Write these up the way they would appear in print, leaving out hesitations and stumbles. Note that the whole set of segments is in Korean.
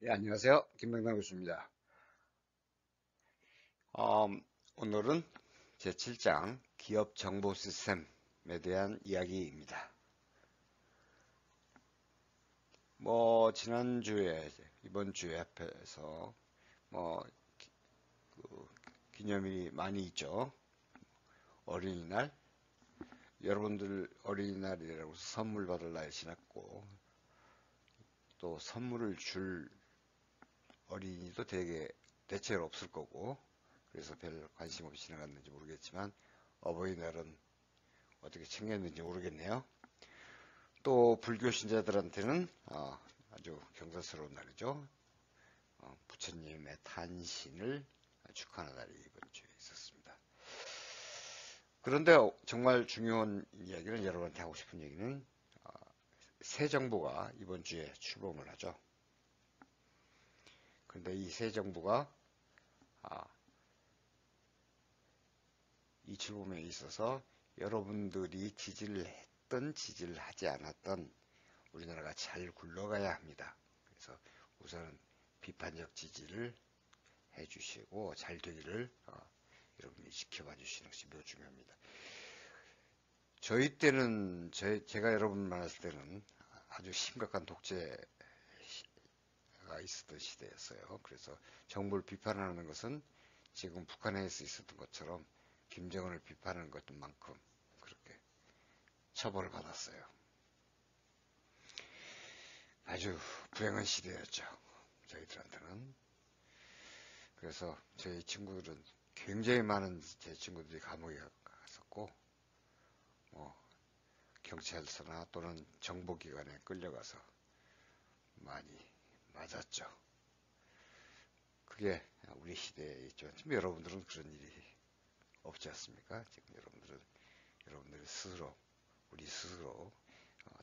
예, 안녕하세요. 김명남 교수입니다. 오늘은 제7장 기업 정보 시스템에 대한 이야기입니다. 지난주에, 이번 주에 앞에서, 뭐, 기념일이 많이 있죠. 어린이날. 여러분들 어린이날이라고 해서 선물 받을 날 지났고, 또 선물을 줄 어린이도 대체로 없을 거고, 그래서 별 관심 없이 지나갔는지 모르겠지만, 어버이날은 어떻게 챙겼는지 모르겠네요. 또 불교 신자들한테는 아주 경사스러운 날이죠. 부처님의 탄신을 축하하는 날이 이번 주에 있었습니다. 그런데 정말 중요한 이야기는, 여러분한테 하고 싶은 얘기는, 새 정부가 이번 주에 출범을 하죠. 그런데 이 새 정부가 이 출범에 있어서 여러분들이 지지를 했던 지지를 하지 않았던 우리나라가 잘 굴러가야 합니다. 그래서 우선 비판적 지지를 해주시고 잘 되기를 여러분이 지켜봐 주시는 것이 매우 중요합니다. 저희 때는 제가 여러분 만났을 때는 아주 심각한 독재가 있었던 시대였어요. 그래서 정부를 비판하는 것은 지금 북한에서 있었던 것처럼 김정은을 비판하는 것만큼 그렇게 처벌을 받았어요. 아주 불행한 시대였죠. 저희들한테는. 그래서 저희 친구들은 굉장히 많은 제 친구들이 감옥에 갔었고, 경찰서나 또는 정보기관에 끌려가서 많이 맞았죠. 그게 우리 시대에 있죠. 지금 여러분들은 그런 일이 없지 않습니까? 지금 여러분들이 스스로, 우리 스스로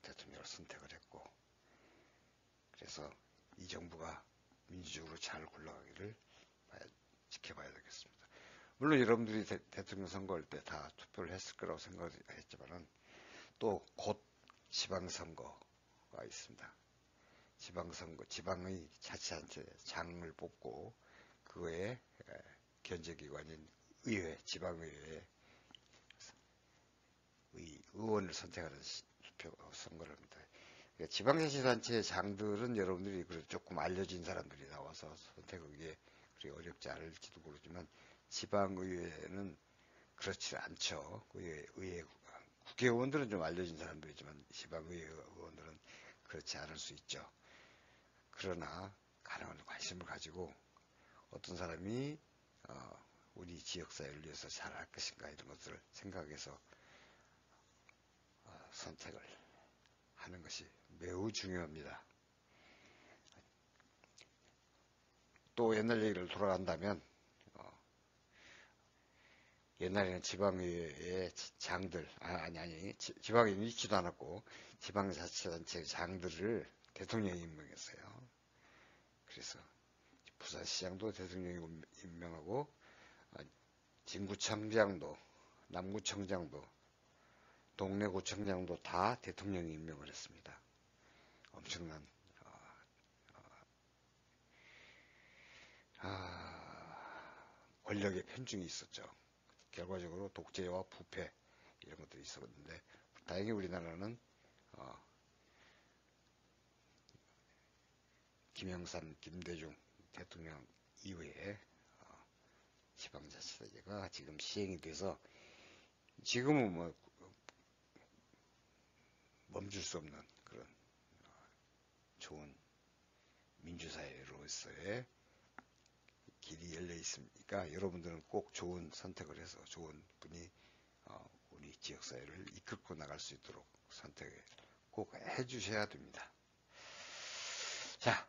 대통령을 선택을 했고, 그래서 이 정부가 민주적으로 잘 굴러가기를 지켜봐야 되겠습니다. 물론 여러분들이 대통령 선거할 때 다 투표를 했을 거라고 생각했지만은 또 곧 지방선거가 있습니다. 지방선거, 지방의 자치단체 장을 뽑고 그거에 견제기관인 의회, 지방의회 의원을 선택하는 투표 선거를 합니다. 그러니까 지방자치단체 장들은 여러분들이 조금 알려진 사람들이 나와서 선택하기에 그리 어렵지 않을지도 모르지만 지방의회는 그렇지 않죠. 국회의원들은 좀 알려진 사람들이지만 지방의회 의원들은 그렇지 않을 수 있죠. 그러나 가능한 관심을 가지고 어떤 사람이 우리 지역사회를 위해서 잘할 것인가 이런 것들을 생각해서 선택을 하는 것이 매우 중요합니다. 또 옛날 얘기를 돌아간다면 옛날에는 지방의회의 장들, 지방의회는 있지도 않았고 지방자치단체 장들을 대통령이 임명했어요. 그래서 부산시장도 대통령이 임명하고 진구청장도, 남구청장도, 동래구청장도 다 대통령이 임명을 했습니다. 엄청난 권력의 편중이 있었죠. 결과적으로 독재와 부패 이런 것들이 있었는데 다행히 우리나라는 김영삼, 김대중 대통령 이후에 지방자치제가 지금 시행이 돼서 지금은 멈출 수 없는 그런 좋은 민주사회로서의 길이 열려 있으니까 여러분들은 꼭 좋은 선택을 해서 좋은 분이 우리 지역사회를 이끌고 나갈 수 있도록 선택을 꼭 해주셔야 됩니다. 자,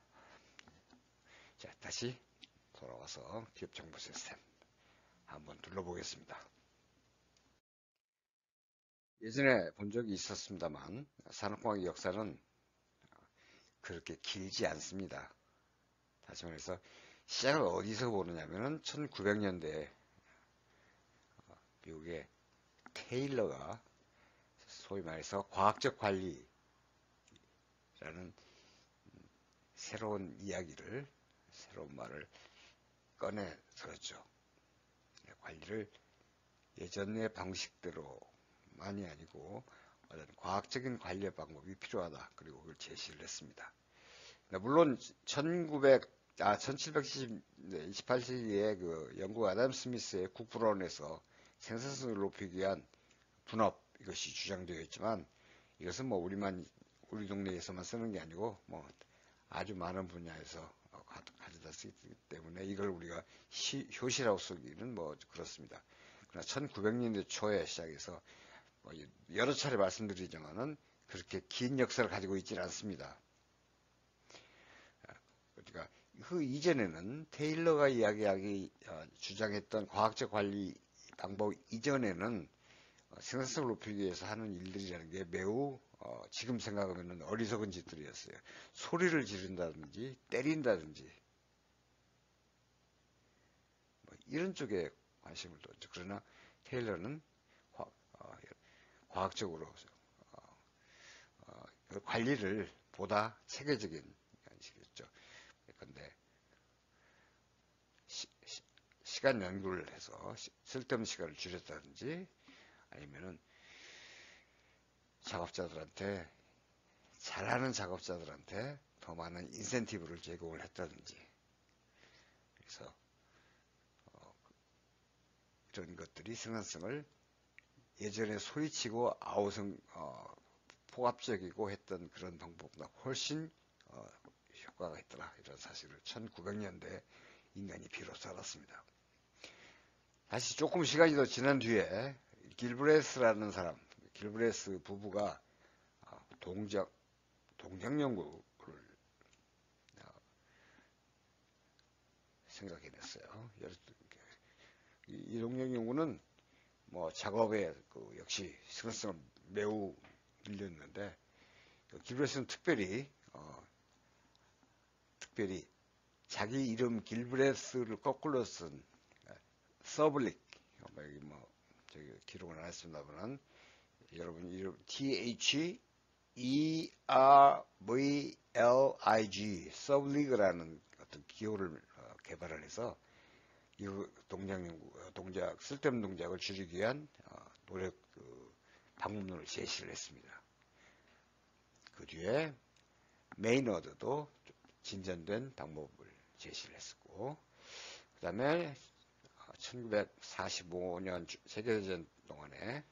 다시 돌아와서 기업정보 시스템 한번 둘러보겠습니다. 예전에 본 적이 있었습니다만 산업공학의 역사는 그렇게 길지 않습니다. 다시 말해서 시작을 어디서 보느냐면은 1900년대 미국의 테일러가 소위 말해서 과학적 관리라는 새로운 이야기를, 새로운 말을 꺼내 들었죠. 관리를 예전의 방식대로만이 아니고 어떤 과학적인 관리 방법이 필요하다. 그리고 그걸 제시를 했습니다. 물론 1728세기에 그 영국 아담 스미스의 국부론에서 생산성을 높이기 위한 분업 이것이 주장되어 있지만 이것은 뭐 우리 동네에서만 쓰는 게 아니고 뭐 아주 많은 분야에서 가져다 쓰기 때문에 이걸 우리가 효시라고 쓰기는 뭐 그렇습니다. 그러나 1900년대 초에 시작해서 뭐 여러 차례 말씀드리지만은 그렇게 긴 역사를 가지고 있지는 않습니다. 그러니까 그 이전에는 테일러가 주장했던 과학적 관리 방법 이전에는 생산성을 높이기 위해서 하는 일들이라는 게 매우 지금 생각하면 어리석은 짓들이었어요. 소리를 지른다든지 때린다든지 뭐 이런 쪽에 관심을 뒀죠. 그러나 테일러는 과학적으로 그 관리를 보다 체계적인 식이었죠. 그런데 시간 연구를 해서 쓸데없는 시간을 줄였다든지 아니면은 잘하는 작업자들한테 더 많은 인센티브를 제공을 했다든지 그래서 이런 것들이 생산성을 예전에 소리치고 포괄적이고 했던 그런 방법보다 훨씬 효과가 있더라. 이런 사실을 1900년대 인간이 비로소 알았습니다. 다시 조금 시간이 더 지난 뒤에 길브레스라는 사람, 길브레스 부부가 동작 연구를 생각해냈어요. 이 동작 연구는 뭐 작업에 역시 생산성을 매우 늘렸는데 길브레스는 특별히 자기 이름 길브레스를 거꾸로 쓴 서블릭 여기 뭐 저기 기록을 안 했습니다만 여러분 이름 THERVLIG 서블릭이라는 어떤 기호를 개발을 해서 이 쓸데없는 동작을 줄이기 위한 방법론을 제시를 했습니다. 그 뒤에 메이너드도 진전된 방법을 제시를 했었고, 그 다음에 1945년 세계대전 동안에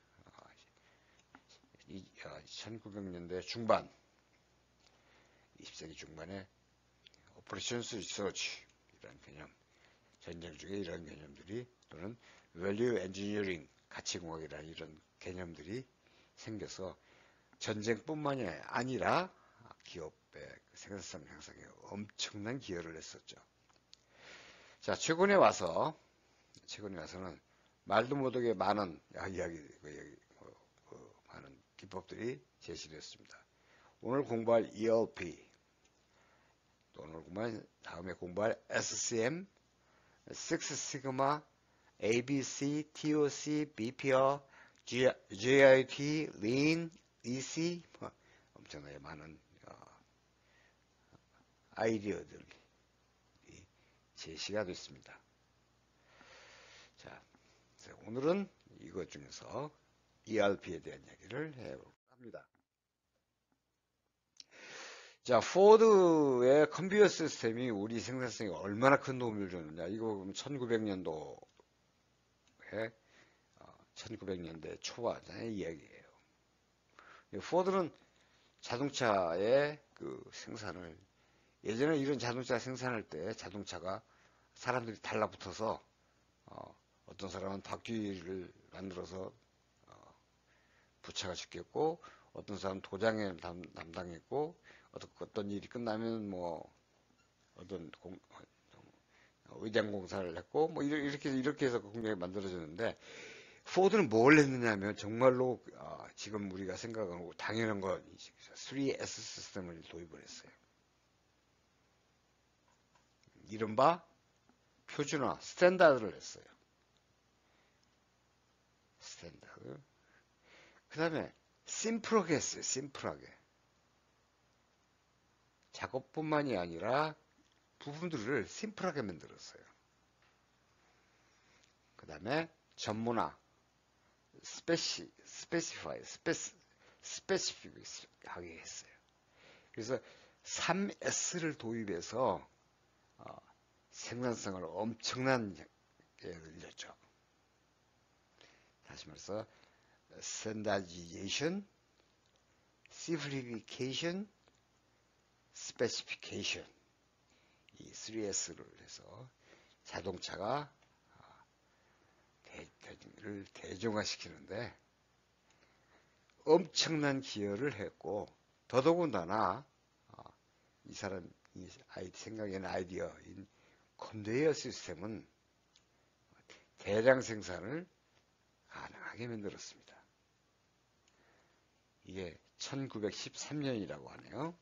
1900년대 중반, 20세기 중반에 오퍼레이션스 리서치 이런 개념, 전쟁 중에 이런 개념들이 또는 밸류 엔지니어링, 가치공학이라는 이런 개념들이 생겨서 전쟁뿐만이 아니라 기업의 생산성 향상에 엄청난 기여를 했었죠. 자, 최근에 와서는 말도 못하게 많은 많은 기법들이 제시됐습니다. 오늘 공부할 ELP, 다음에 공부할 SCM, Six Sigma, ABC, TOC, BPO, GIT, Lean, EC, 엄청나게 많은 아이디어들이 제시가 됐습니다. 자, 오늘은 이것 중에서 ERP에 대한 이야기를 해볼까 합니다. 자, 포드의 컴퓨터 시스템이 우리 생산성에 얼마나 큰 도움을 줬느냐. 이거 1900년대 초반의 이야기예요. 포드는 자동차의 그 생산을 예전에 이런 자동차 생산할 때 자동차가 사람들이 달라붙어서 어떤 사람은 바퀴를 만들어서 부차가 시켰고 어떤 사람은 도장을 담당했고 어떤 일이 끝나면 뭐 어떤 의장 공사를 했고 뭐 이렇게 해서 공장이 만들어졌는데 포드는 뭘 했느냐면 정말로 지금 우리가 생각하고 당연한 거 3S 시스템을 도입을 했어요. 이른바 표준화, 스탠다드를 했어요. 스탠다드. 그 다음에 심플하게 했어요. 심플하게. 작업뿐만이 아니라 부품들을 심플하게 만들었어요. 그 다음에 전문화, 스페시픽하게 했어요. 그래서 3S를 도입해서 생산성을 엄청나게 늘렸죠. 다시 말해서 standardization, simplification, specification 이 3S를 해서 자동차가 를 대중화시키는데 엄청난 기여를 했고 더더군다나 이 사람 생각에는 아이디어인 컨베이어 시스템은 대량 생산을 가능하게 만들었습니다. 이게 1913년이라고 하네요.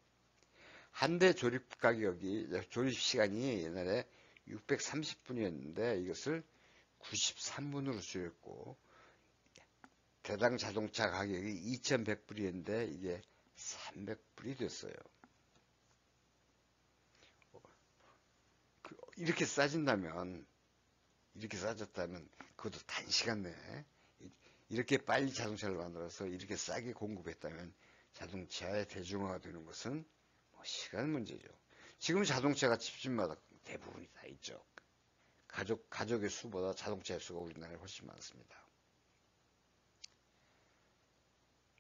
한 대 조립 시간이 옛날에 630분이었는데 이것을 93분으로 줄였고 대당 자동차 가격이 2100불이었는데 이게 300불이 됐어요. 이렇게 싸졌다면 그것도 단시간 내에 이렇게 빨리 자동차를 만들어서 이렇게 싸게 공급했다면 자동차의 대중화가 되는 것은 뭐 시간 문제죠. 지금 자동차가 집집마다 대부분이 다 있죠. 가족의 수보다 자동차의 수가 우리나라에 훨씬 많습니다.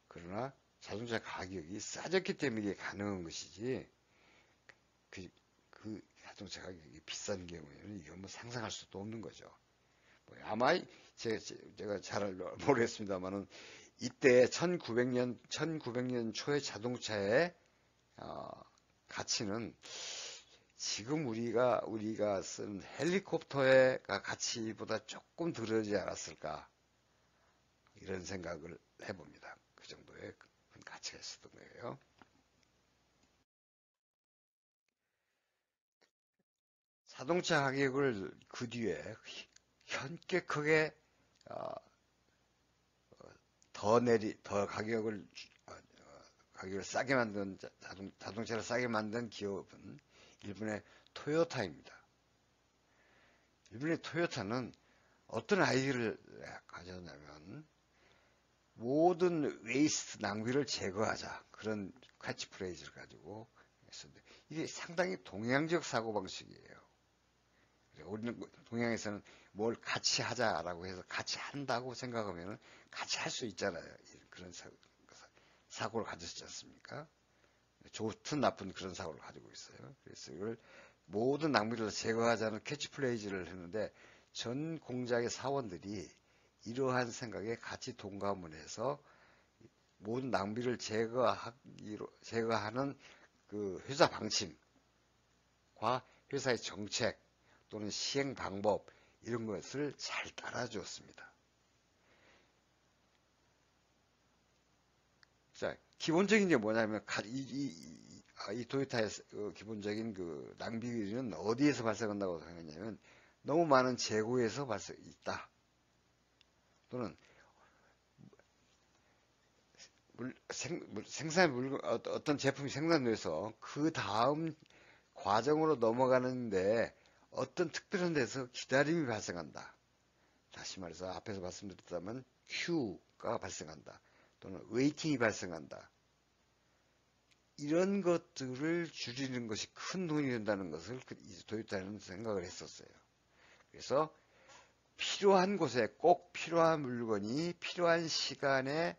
그러나 자동차 가격이 싸졌기 때문에 이게 가능한 것이지 그 자동차 가격이 비싼 경우에는 이건 뭐 상상할 수도 없는 거죠. 아마 제가 잘 모르겠습니다만은 이때 1900년 초의 자동차의 가치는 지금 우리가 쓴 헬리콥터의 가치보다 조금 덜하지 않았을까 이런 생각을 해봅니다. 그 정도의 가치가 있었던 거예요. 자동차 가격을 그 뒤에 현격하게 더 가격을 싸게 만든 자동차를 싸게 만든 기업은 일본의 토요타입니다. 일본의 토요타는 어떤 아이디어를 가졌냐면 모든 웨이스트 낭비를 제거하자 그런 캐치프레이즈를 가지고 했었는데 이게 상당히 동양적 사고방식이에요. 우리는 동양에서는 뭘 같이 하자라고 해서 같이 한다고 생각하면 같이 할 수 있잖아요. 그런 사고를 가졌지 않습니까? 좋든 나쁜 그런 사고를 가지고 있어요. 그래서 이걸 모든 낭비를 제거하자는 캐치프레이즈를 했는데 전 공장의 사원들이 이러한 생각에 같이 동감을 해서 모든 낭비를 제거하는 그 회사 방침과 회사의 정책 또는 시행 방법 이런 것을 잘 따라주었습니다. 자, 기본적인 게 뭐냐면 이 토요타의 기본적인 그 낭비는 어디에서 발생한다고 생각했냐면 너무 많은 재고에서 있다. 또는 어떤 제품이 생산돼서 그 다음 과정으로 넘어가는데 어떤 특별한 데서 기다림이 발생한다. 다시 말해서 앞에서 말씀드렸다면 큐가 발생한다. 또는 웨이팅이 발생한다. 이런 것들을 줄이는 것이 큰 돈이 된다는 것을 토요타는 생각을 했었어요. 그래서 필요한 곳에 꼭 필요한 물건이 필요한 시간에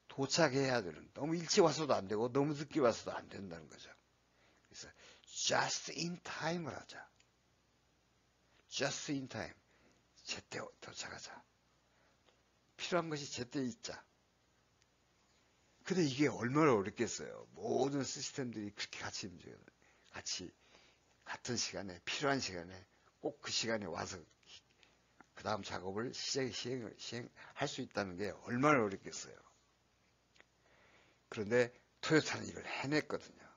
도착해야 되는, 너무 일찍 와서도 안 되고 너무 늦게 와서도 안 된다는 거죠. 그래서 just in time을 하자. just in time. 제때 도착하자. 필요한 것이 제때 있자. 근데 이게 얼마나 어렵겠어요. 모든 시스템들이 그렇게 같이 움직여요. 같은 시간에, 필요한 시간에, 꼭 그 시간에 와서 그 다음 작업을 시행할 수 있다는 게 얼마나 어렵겠어요. 그런데 토요타는 이걸 해냈거든요.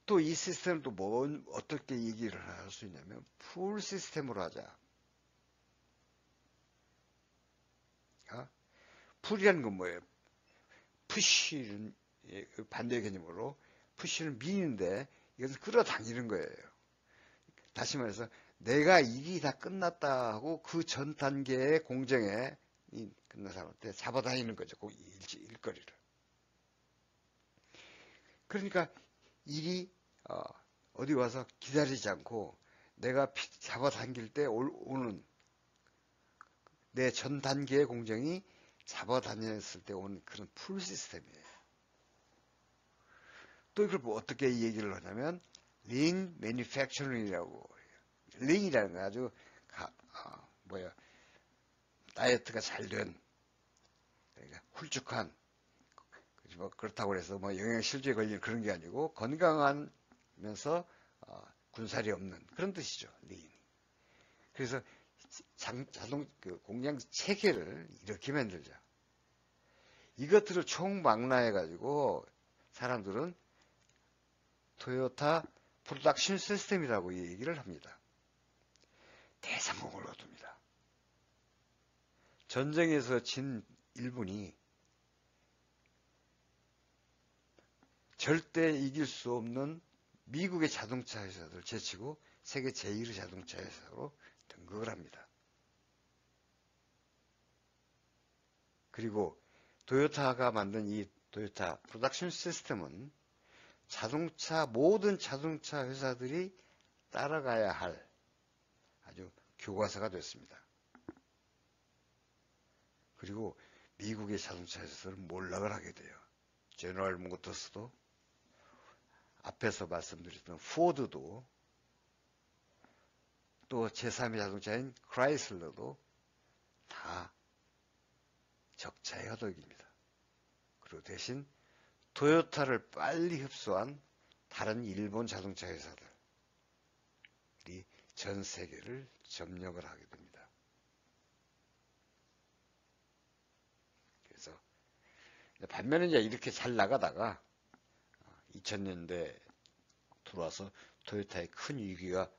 또 이 시스템을 또 어떻게 얘기를 할 수 있냐면 풀 시스템으로 하자. 풀이라는 건 뭐예요? 푸시는 반대 개념으로 푸시는 미인인데 이것은 끌어당기는 거예요. 다시 말해서 내가 일이 다 끝났다 하고 그 전 단계의 공정에 끝난 사람한테 잡아다니는 거죠. 그 일거리를. 그러니까 일이 어디 와서 기다리지 않고 내가 잡아당길 때 오는 내 전 단계의 공정이 잡아다녔을 때 오는 그런 풀 시스템이에요. 또 이걸 뭐 어떻게 얘기를 하냐면 lean manufacturing이라고. lean이라는 건 아주 다이어트가 잘 된, 그러니까 훌쭉한, 뭐 그렇다고 해서 뭐 영양실조에 걸리는 그런 게 아니고 건강하면서 군살이 없는 그런 뜻이죠. lean. 그래서 공장 체계를 이렇게 만들자. 이것들을 총망라해가지고 사람들은 토요타 프로덕션 시스템이라고 얘기를 합니다. 대성공을 얻습니다. 전쟁에서 진 일본이 절대 이길 수 없는 미국의 자동차 회사들 제치고 세계 제1의 자동차 회사로 등극을 합니다. 그리고 토요타가 만든 이 토요타 프로덕션 시스템은 모든 자동차 회사들이 따라가야 할 아주 교과서가 됐습니다. 그리고 미국의 자동차 회사들은 몰락을 하게 돼요. 제너럴 모터스도, 앞에서 말씀드렸던 포드도, 또 제3의 자동차인 크라이슬러도 다 적자의 허덕입니다. 그리고 대신 토요타를 빨리 흡수한 다른 일본 자동차 회사들이 전 세계를 점령을 하게 됩니다. 그래서 반면에 이제 이렇게 잘 나가다가 2000년대 들어와서 토요타의 큰 위기가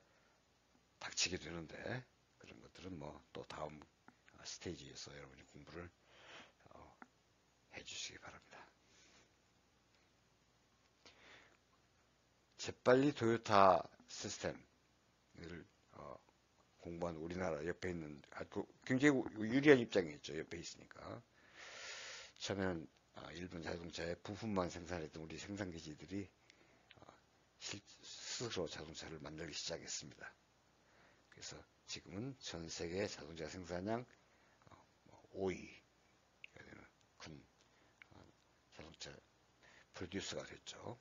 닥치게 되는데, 그런 것들은 뭐 또 다음 스테이지에서 여러분이 공부를 해주시기 바랍니다. 재빨리 토요타 시스템을 공부한 우리나라 옆에 있는 굉장히 유리한 입장이 있죠. 옆에 있으니까. 처음에는 일본 자동차의 부품만 생산했던 우리 생산기지들이 스스로 자동차를 만들기 시작했습니다. 그래서 지금은 전 세계 자동차 생산량 5위가 되는 큰 자동차 프로듀서가 됐죠.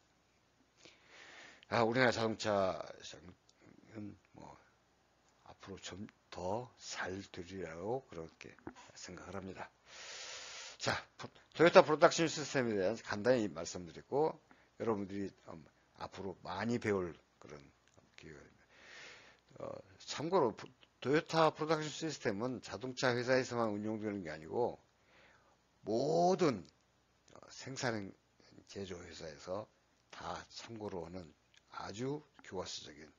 우리나라 자동차 시장은 뭐 앞으로 좀 더 잘 되리라고 그렇게 생각을 합니다. 자, 토요타 프로덕션 시스템에 대한 간단히 말씀드리고 여러분들이 앞으로 많이 배울 그런 기회가 됩니다. 참고로 토요타 프로덕션 시스템은 자동차 회사에서만 운용되는 게 아니고 모든 생산 제조 회사에서 다 참고로 하는 아주 교과서적인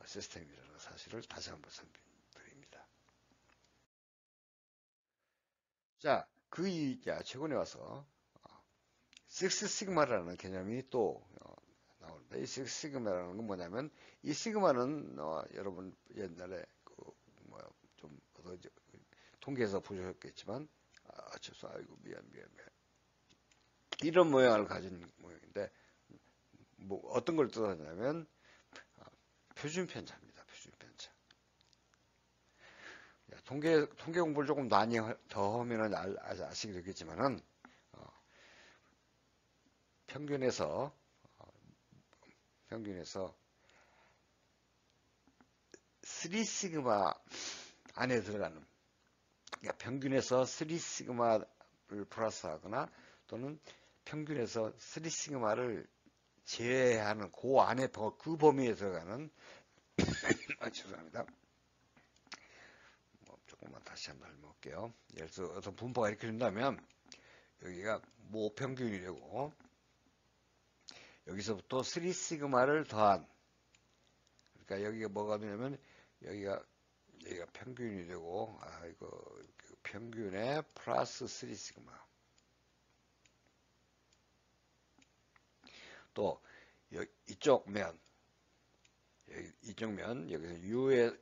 시스템이라는 사실을 다시 한번 설명드립니다. 자, 최근에 와서 식스 시그마라는 개념이 또 나오는데, 이 식스 시그마라는 건 뭐냐면, 이 시그마는 여러분 옛날에 좀 통계에서 보셨겠지만, 아이고 미안. 이런 모양을 가진 모양인데, 뭐 어떤 걸 뜻하냐면 표준 편차입니다. 표준 편차. 통계 공부를 조금 많이 더 하면은 아시게 되겠지만은 평균에서 3시그마 안에 들어가는, 그러니까 평균에서 3시그마를 플러스하거나 또는 평균에서 3시그마를 제외하는 그 안에 그 범위에 들어가는 죄송합니다. 조금만 다시 한번 해볼게요. 예를 들어 어떤 분포가 이렇게 된다면 여기가 모평균이 되고 여기서부터 3시그마를 더한, 그러니까 여기가 뭐가 되냐면 여기가 평균이 되고 이거 평균에 플러스 3시그마. 또 이쪽 면, 이쪽 면 여기서 U의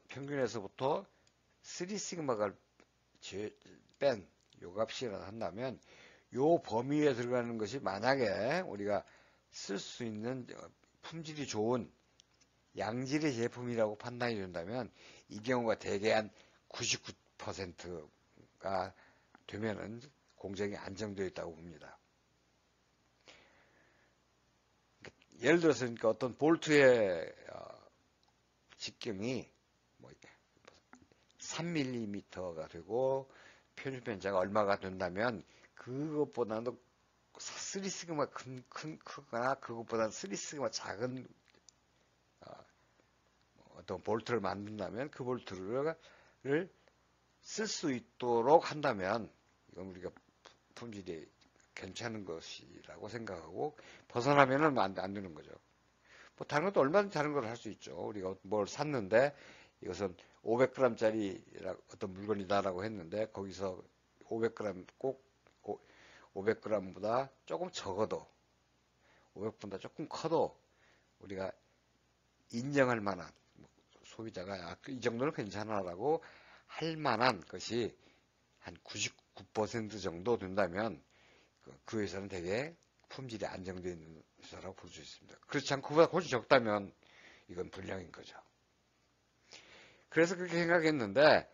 평균에서부터 3시그마가 뺀 요 값이라 한다면 요 범위에 들어가는 것이 만약에 우리가 쓸 수 있는 품질이 좋은 양질의 제품이라고 판단이 된다면 이 경우가 대개 한 99%가 되면은 공정이 안정되어 있다고 봅니다. 예를 들어서 그러니까 어떤 볼트의 직경이 뭐 3mm가 되고 표준편차가 얼마가 된다면 그것보다도 3시그마 크거나 그것보다 3시그마 작은 어떤 볼트를 만든다면 그 볼트를 쓸 수 있도록 한다면 이건 우리가 품질이 괜찮은 것이라고 생각하고 벗어나면은 안 되는 거죠. 뭐 다른 것도 얼마든지 다른 걸 할 수 있죠. 우리가 뭘 샀는데 이것은 500g짜리 어떤 물건이다라고 했는데 거기서 500g 꼭 500g보다 조금 적어도 500g보다 조금 커도 우리가 인정할 만한 소비자가 이 정도는 괜찮아라고 할 만한 것이 한 99% 정도 된다면 그 회사는 되게 품질이 안정되어 있는 회사라고 볼 수 있습니다. 그렇지 않고 그보다 훨씬 적다면 이건 불량인 거죠. 그래서 그렇게 생각했는데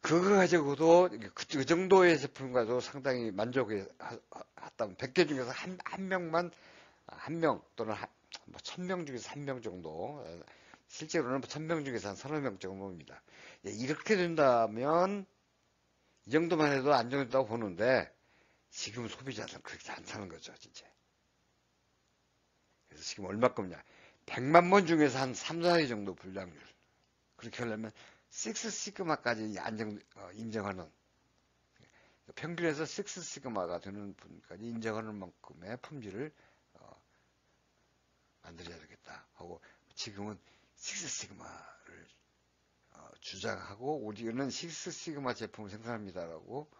그거 가지고도 그 정도의 제품과도 상당히 만족했다면 100개 중에서 한 명만 한 명 또는 뭐 1000명 중에서 한 명 정도 실제로는 1000명 중에서 한 30명 정도입니다. 이렇게 된다면 이 정도만 해도 안정된다고 보는데 지금 소비자들은 그렇게 안 사는 거죠, 진짜. 그래서 지금 얼마큼이냐. 100만 번 중에서 한 3, 4위 정도 불량률. 그렇게 하려면 6시그마까지 인정하는, 평균에서 6시그마가 되는 분까지 인정하는 만큼의 품질을 만들어야 되겠다 하고, 지금은 6시그마를 주장하고, 우리는 6시그마 제품을 생산합니다라고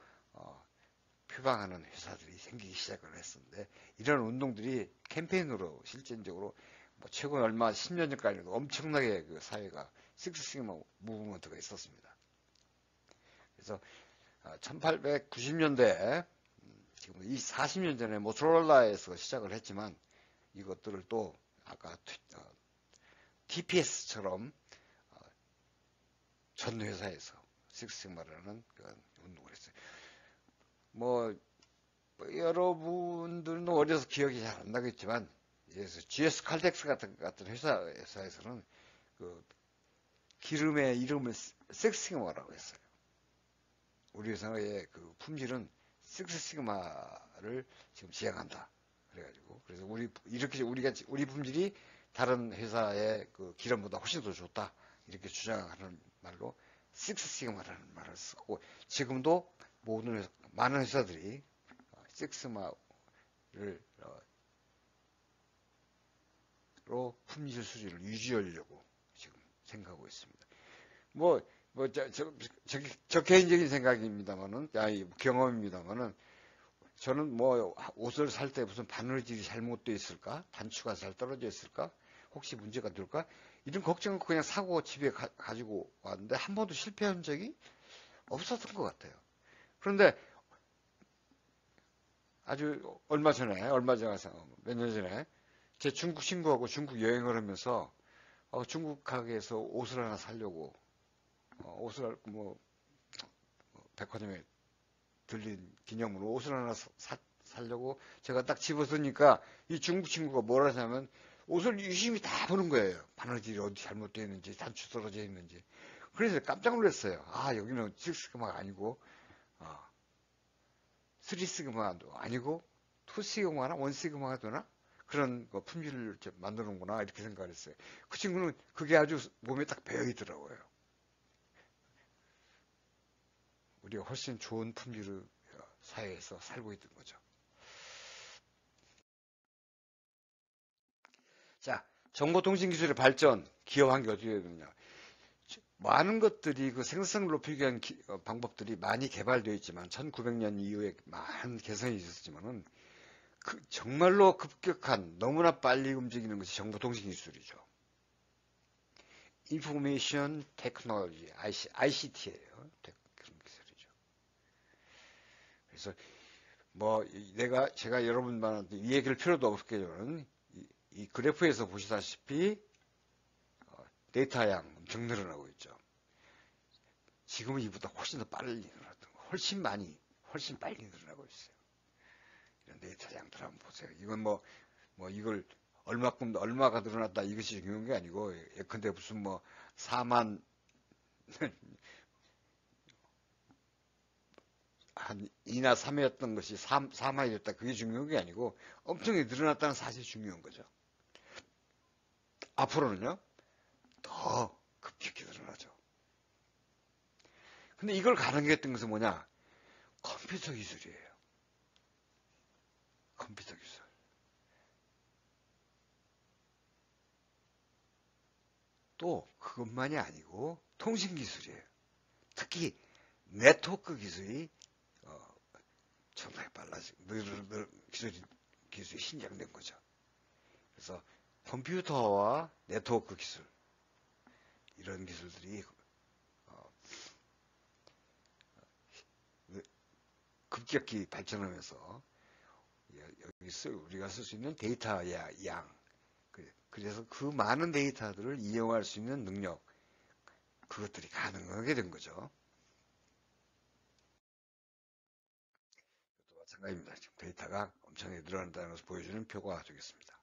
표방하는 회사들이 생기기 시작을 했었는데, 이런 운동들이 캠페인으로 실질적으로 뭐 최고 얼마 10년 전까지도 엄청나게 그 사회가 식스시그마 무브먼트가 있었습니다. 그래서 1890년대 지금 40년 전에 모토로라에서 시작을 했지만 이것들을 또 아까 TPS처럼 전 회사에서 식스시그마라는 그런 운동을 했어요. 뭐 여러분들은 어려서 기억이 잘 안 나겠지만 GS 칼텍스 같은 회사에서는 그 기름의 이름을 식스시그마라고 했어요. 우리 회사의 그 품질은 식스시그마를 지금 지향한다. 그래가지고 그래서 우리 품질이 다른 회사의 그 기름보다 훨씬 더 좋다. 이렇게 주장하는 말로 식스시그마라는 말을 쓰고 지금도 많은 회사들이 식스마를 로 품질 수준을 유지하려고 지금 생각하고 있습니다. 저 개인적인 생각입니다만은, 경험입니다만은, 저는 뭐 옷을 살 때 무슨 바느질이 잘못되어 있을까? 단추가 잘 떨어져 있을까? 혹시 문제가 될까? 이런 걱정을 그냥 사고 집에 가지고 왔는데 한 번도 실패한 적이 없었던 것 같아요. 그런데 아주 몇 년 전에 제 중국 친구하고 중국 여행을 하면서 중국 가게에서 옷을 하나 사려고 옷을 뭐 백화점에 들린 기념으로 옷을 하나 사려고 제가 딱 집어서니까 이 중국 친구가 뭐라 하냐면 옷을 유심히 다 보는 거예요. 바느질이 어디 잘못되어 있는지 단추 떨어져 있는지. 그래서 깜짝 놀랐어요. 아 여기는 6시그마가 아니고 3시그마도 아니고 2시그마나 1시그마가 되나? 그런 품질을 만드는구나 이렇게 생각을 했어요. 그 친구는 그게 아주 몸에 딱 배어 있더라고요. 우리가 훨씬 좋은 품질의 사회에서 살고 있던 거죠. 자, 정보통신기술의 발전, 기업한 게 어떻게 되느냐. 많은 것들이 그 생산성을 높이기 위한 방법들이 많이 개발되어 있지만 1900년 이후에 많은 개선이 있었지만은 정말로 급격한 너무나 빨리 움직이는 것이 정보통신기술이죠. Information Technology, ICT예요. 그런 기술이죠. 그래서 뭐 제가 여러분들한테 이 얘기를 필요도 없겠지만 이 그래프에서 보시다시피 데이터 양 엄청 늘어나고 있죠. 지금은 이보다 훨씬 더 빨리 늘어났던 거, 훨씬 빨리 늘어나고 있어요. 이런 데이터 양들 한번 보세요. 이건 이걸 얼마가 늘어났다 이것이 중요한 게 아니고, 예컨대 무슨 4만, 한 2나 3이었던 것이 4만이 됐다. 그게 중요한 게 아니고, 엄청나게 늘어났다는 사실이 중요한 거죠. 앞으로는요, 더 급격히 늘어나죠. 근데 이걸 가능했던 것은 뭐냐? 컴퓨터 기술이에요. 컴퓨터 기술. 또 그것만이 아니고 통신 기술이에요. 특히 네트워크 기술이 정말 기술이 신장된 거죠. 그래서 컴퓨터와 네트워크 기술, 이런 기술들이 급격히 발전하면서 여기 우리가 쓸 수 있는 데이터 양, 그래서 그 많은 데이터들을 이용할 수 있는 능력, 그것들이 가능하게 된 거죠. 또 마찬가지입니다. 지금 데이터가 엄청나게 늘어난다는 것을 보여주는 표가 되겠습니다.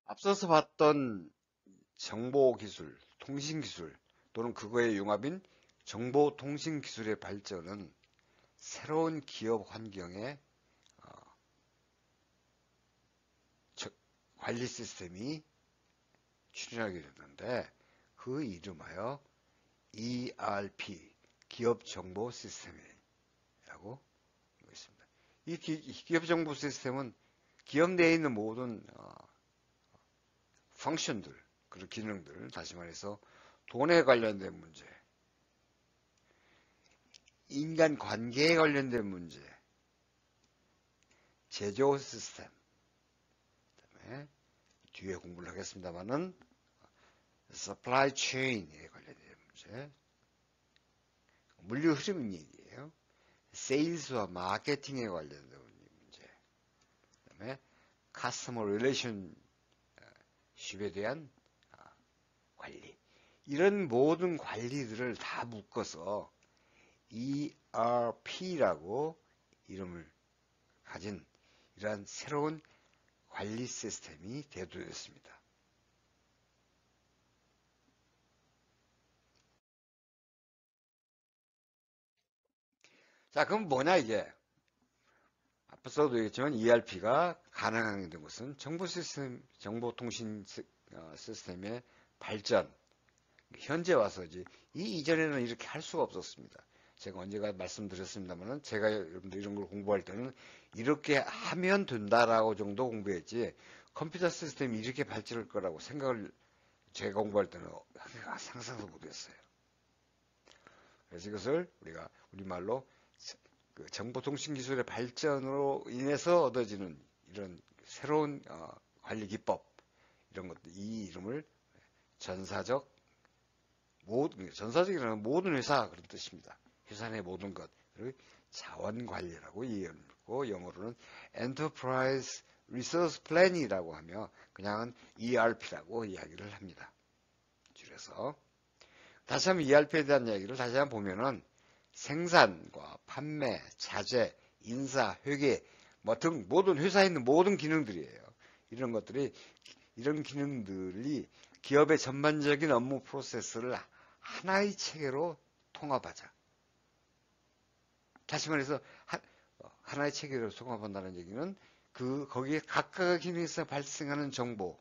앞서서 봤던 정보기술, 통신기술 또는 그거의 융합인 정보통신기술의 발전은 새로운 기업 환경에 관리 시스템이 출현하게 됐는데, 그 이름하여 ERP, 기업 정보 시스템이라고 있습니다. 이 기업 정보 시스템은 기업 내에 있는 모든 펑션들, 그런 기능들, 다시 말해서 돈에 관련된 문제, 인간 관계에 관련된 문제, 제조 시스템, 그다음에 뒤에 공부를 하겠습니다만은 supply chain에 관련된 문제, 물류 흐름 얘기예요. 세일즈와 마케팅에 관련된 문제, 그다음에 customer relationship에 대한 관리, 이런 모든 관리들을 다 묶어서 ERP라고 이름을 가진 이러한 새로운 관리 시스템이 대두됐습니다. 자, 그럼 뭐냐 이게? 앞서도 얘기했지만 ERP가 가능하게 된 것은 정보통신 시스템의 발전, 현재 와서지, 이전에는 이렇게 할 수가 없었습니다. 제가 언제가 말씀드렸습니다만은, 제가 여러분들 이런 걸 공부할 때는 이렇게 하면 된다라고 정도 공부했지, 컴퓨터 시스템이 이렇게 발전할 거라고 생각을 제가 공부할 때는 상상도 못했어요. 그래서 이것을 우리가 우리말로 그 정보통신 기술의 발전으로 인해서 얻어지는 이런 새로운 관리 기법, 이런 것들, 이 이름을 전사적이라는 모든 회사, 그런 뜻입니다. 회사 내 모든 것, 그리고 자원 관리라고 이해하고, 영어로는 Enterprise Resource Plan이라고 하며 그냥은 ERP라고 이야기를 합니다. 줄여서 다시 한번 ERP에 대한 이야기를 다시 한번 보면은, 생산과 판매, 자재, 인사, 회계 등 모든 회사에 있는 모든 기능들이에요. 이런 기능들이 기업의 전반적인 업무 프로세스를 하나의 체계로 통합하자. 다시 말해서 하나의 체계로 통합한다는 얘기는 거기에 각각의 기능에서 발생하는 정보,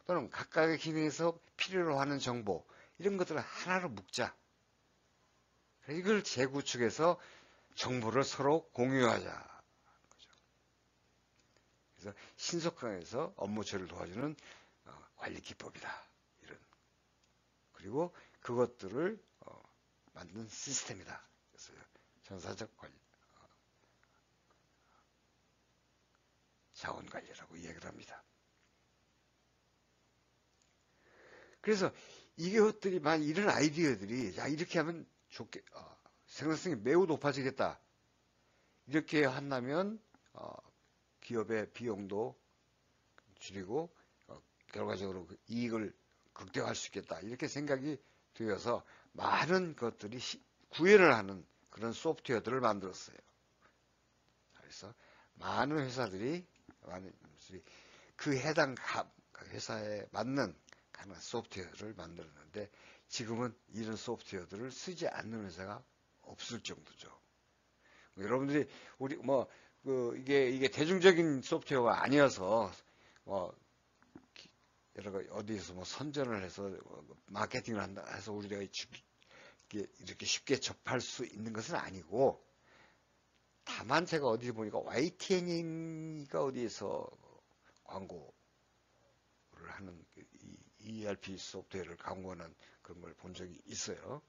또는 각각의 기능에서 필요로 하는 정보, 이런 것들을 하나로 묶자. 이걸 재구축해서 정보를 서로 공유하자. 그래서 신속하게서 업무 처리를 도와주는 관리 기법이다. 그리고 그것들을 만든 시스템이다. 전사적 관리, 자원 관리라고 이야기를 합니다. 그래서 이것들이 만 이런 아이디어들이 야 이렇게 하면 생산성이 매우 높아지겠다. 이렇게 한다면 기업의 비용도 줄이고 결과적으로 그 이익을 극대화할 수 있겠다. 이렇게 생각이 되어서 많은 것들이 구현을 하는 그런 소프트웨어들을 만들었어요. 그래서 많은 회사들이 그 해당 회사에 맞는 소프트웨어를 만들었는데 지금은 이런 소프트웨어들을 쓰지 않는 회사가 없을 정도죠. 여러분들이 우리 이게 대중적인 소프트웨어가 아니어서 여러 가지 어디에서 선전을 해서 마케팅을 한다 해서 우리가 이렇게 쉽게 접할 수 있는 것은 아니고, 다만 제가 어디 보니까 YTN인가 어디에서 광고를 하는 ERP 소프트웨어를 광고하는 그런 걸 본 적이 있어요.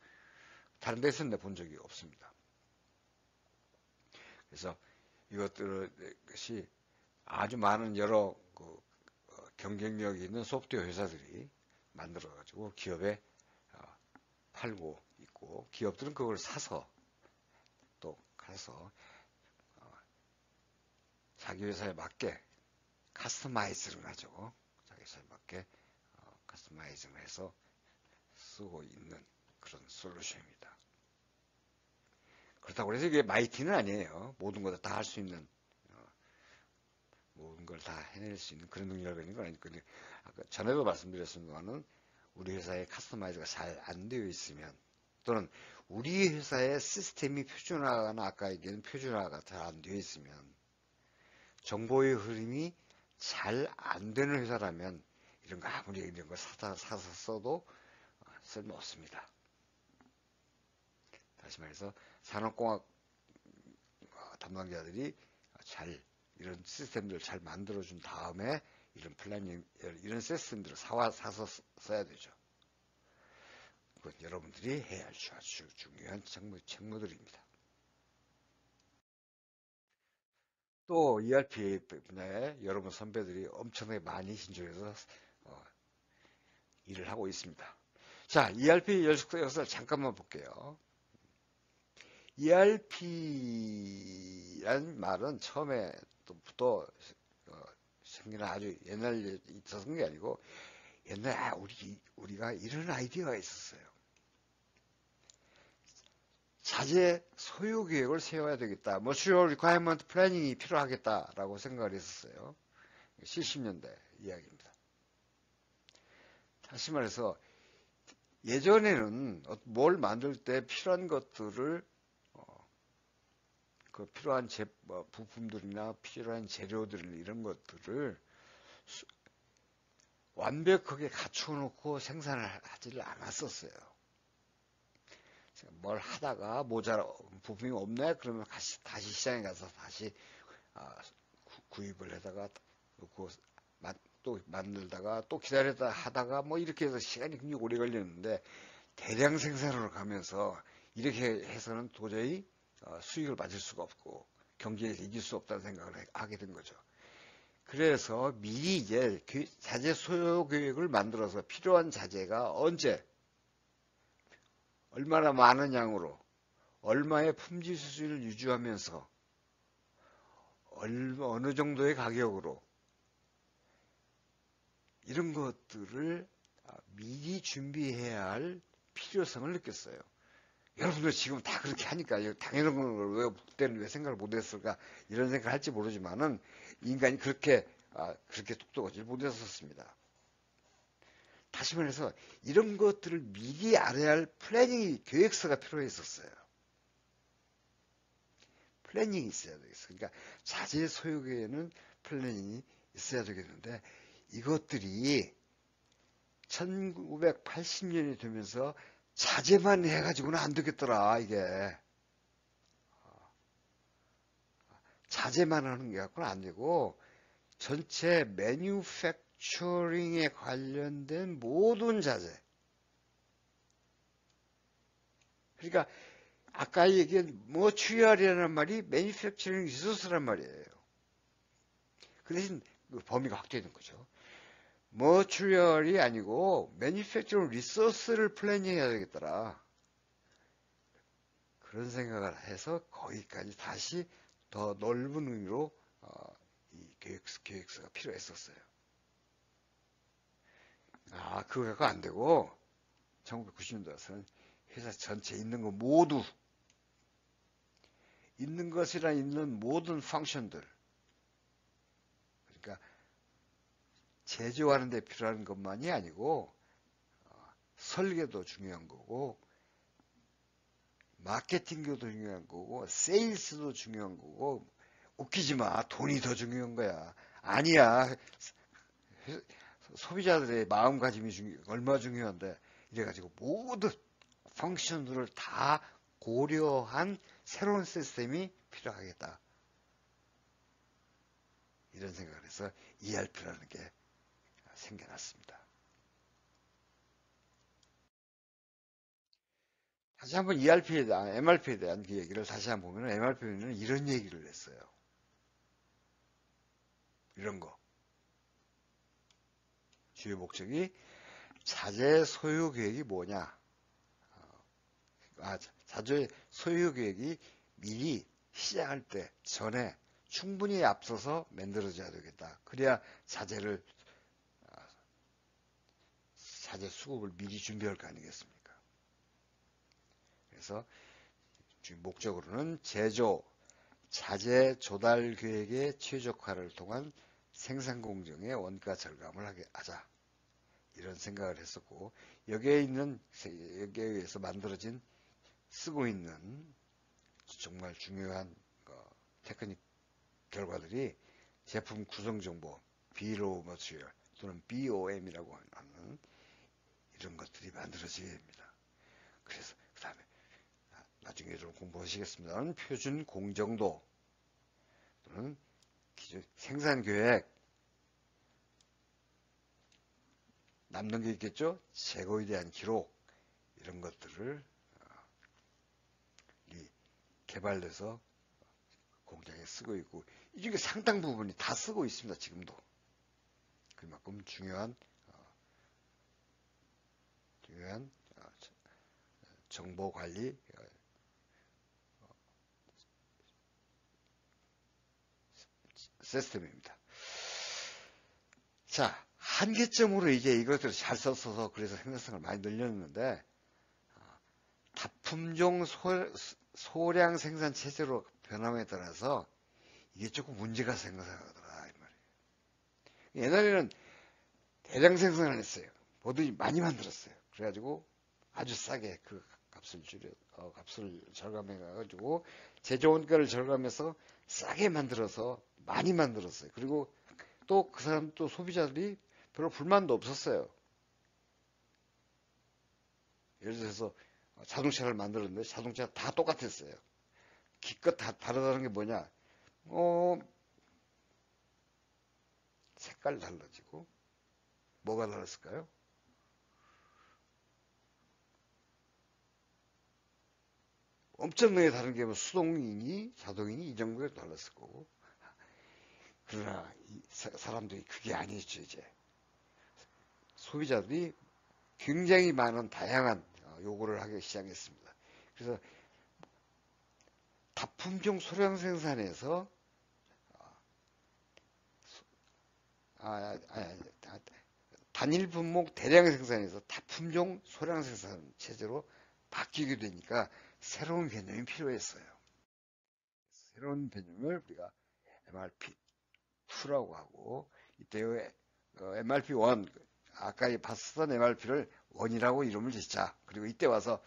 다른 데서는 본 적이 없습니다. 그래서 이것들이 아주 많은 여러 경쟁력이 있는 소프트웨어 회사들이 만들어가지고 기업에 팔고 있고, 기업들은 그걸 사서 또 가서 자기 회사에 맞게 커스터마이즈를 하죠. 자기 회사에 맞게 커스터마이즈를 해서 쓰고 있는 그런 솔루션입니다. 그렇다고 해서 이게 마이티는 아니에요. 모든 것을 다 할 수 있는, 모든 걸 다 해낼 수 있는 그런 능력을 가진 건 아니거든요. 아까 전에도 말씀드렸습니다만은 우리 회사에 커스터마이즈가 잘 안 되어 있으면, 또는 우리 회사의 시스템이 표준화나 아까 얘기한 표준화가 잘 안 되어 있으면, 정보의 흐름이 잘 안 되는 회사라면 이런 거 아무리 이런 거 사서 써도 쓸모없습니다. 다시 말해서 산업공학 담당자들이 이런 시스템들을 잘 만들어준 다음에 이런 플래닝, 이런 시스템들을 사서 써야 되죠. 그건 여러분들이 해야 할 아주 중요한 책무들입니다. 또 ERP 분야에 여러분 선배들이 엄청나게 많이 신청해서 일을 하고 있습니다. 자, ERP 역사를 잠깐만 볼게요. ERP라는 말은 처음에부터 생기는 아주 옛날에 있었던 게 아니고, 옛날에 우리가 이런 아이디어가 있었어요. 자재 소유 계획을 세워야 되겠다. Material Requirement Planning이 필요하겠다라고 생각을 했었어요. 70년대 이야기입니다. 다시 말해서 예전에는 뭘 만들 때 필요한 것들을 그 필요한 부품들이나 필요한 재료들 이런 것들을 완벽하게 갖춰놓고 생산을 하지를 않았었어요. 뭘 하다가 부품이 없네? 그러면 다시 시장에 가서 다시 구입을 하다가 또 만들다가 또 기다렸다 하다가 이렇게 해서 시간이 굉장히 오래 걸렸는데, 대량 생산으로 가면서 이렇게 해서는 도저히 수익을 맞을 수가 없고 경기에서 이길 수 없다는 생각을 하게 된 거죠. 그래서 미리 이제 자재 소요 계획을 만들어서 필요한 자재가 언제 얼마나 많은 양으로 얼마의 품질 수준을 유지하면서 어느 정도의 가격으로 이런 것들을 미리 준비해야 할 필요성을 느꼈어요. 여러분들 지금 다 그렇게 하니까 당연한 걸 그때는 왜 생각을 못했을까 이런 생각을 할지 모르지만은 인간이 그렇게 똑똑하지 못했었습니다. 다시 말해서 이런 것들을 미리 알아야 할 계획서가 필요했었어요. 플래닝이 있어야 되겠어요. 그러니까 자재 소유계에는 플래닝이 있어야 되겠는데, 이것들이 1980년이 되면서 자재만 해가지고는 안 되겠더라, 이게. 자재만 하는 게 갖고는 안 되고, 전체 매뉴팩처링에 관련된 모든 자재. 그러니까 아까 얘기한 머추리얼이라는 말이 매니팩처링 리소스란 말이에요. 그 대신 그 범위가 확대되는 거죠. 머추리얼이 아니고 매니팩처링 리소스를 플래닝해야 되겠더라. 그런 생각을 해서 거기까지 다시 더 넓은 의미로 이 계획서가 필요했었어요. 그거 갖고 안 되고 1990년대 와서는 회사 전체에 있는 거 모두 있는 것이라 있는 모든 펑션들, 그러니까 제조하는 데 필요한 것만이 아니고 설계도 중요한 거고 마케팅도 중요한 거고 세일스도 중요한 거고 웃기지 마. 돈이 더 중요한 거야. 아니야. 소비자들의 마음가짐이 얼마나 중요한데 이래가지고 모든 펑션들을 다 고려한 새로운 시스템이 필요하겠다. 이런 생각을 해서 ERP라는 게 생겨났습니다. 다시 한번 ERP에 대한, MRP에 대한 그 얘기를 다시 한번 보면 MRP는 이런 얘기를 했어요. 이런 거. 주요 목적이 자재 소유 계획이 뭐냐? 자재 소유 계획이 미리 시작할 때 전에 충분히 앞서서 만들어져야 되겠다. 그래야 자재 수급을 미리 준비할 거 아니겠습니까? 그래서 목적으로는 자재 조달 계획의 최적화를 통한 생산 공정의 원가 절감을 하자. 이런 생각을 했었고, 여기에 의해서 만들어진, 쓰고 있는 정말 중요한 테크닉 결과들이 제품 구성 정보, Bill of Material 또는 BOM이라고 하는 이런 것들이 만들어져야 됩니다. 그래서 그 다음에 나중에 좀 공부하시겠습니다만 표준 공정도 또는 기존 생산 계획, 남는 게 있겠죠? 재고에 대한 기록, 이런 것들을 개발돼서 공장에 쓰고 있고, 이 중에 상당 부분이 다 쓰고 있습니다. 지금도. 그만큼 중요한 정보 관리 시스템입니다. 자, 한계점으로 이제 이것들을 잘 썼어서 그래서 생산성을 많이 늘렸는데, 다품종 소량 생산 체제로 변함에 따라서 이게 조금 문제가 생겨나더라 이 말이에요. 옛날에는 대량 생산을 했어요. 뭐든지 많이 만들었어요. 그래가지고 아주 싸게 그 값을 절감해가지고 제조 원가를 절감해서 싸게 만들어서 많이 만들었어요. 그리고 또 그 사람 또 소비자들이 별로 불만도 없었어요. 예를 들어서 자동차를 만들었는데 자동차가 다 똑같았어요. 기껏 다 다르다는 게 뭐냐? 색깔 달라지고 뭐가 달랐을까요? 엄청나게 다른 게 뭐 수동이니 자동이니 이 정도가 달랐을 거고, 그러나 사람들이 그게 아니었죠. 이제 소비자들이 굉장히 많은 다양한 요구를 하기 시작했습니다. 그래서 다품종 소량 생산에서 단일 분목 대량 생산에서 다품종 소량 생산 체제로 바뀌게 되니까 새로운 개념이 필요했어요. 새로운 개념을 우리가 MRP2라고 하고, 이때의 MRP1, 아까 봤었던 MRP를 1이라고 이름을 짓자. 그리고 이때 와서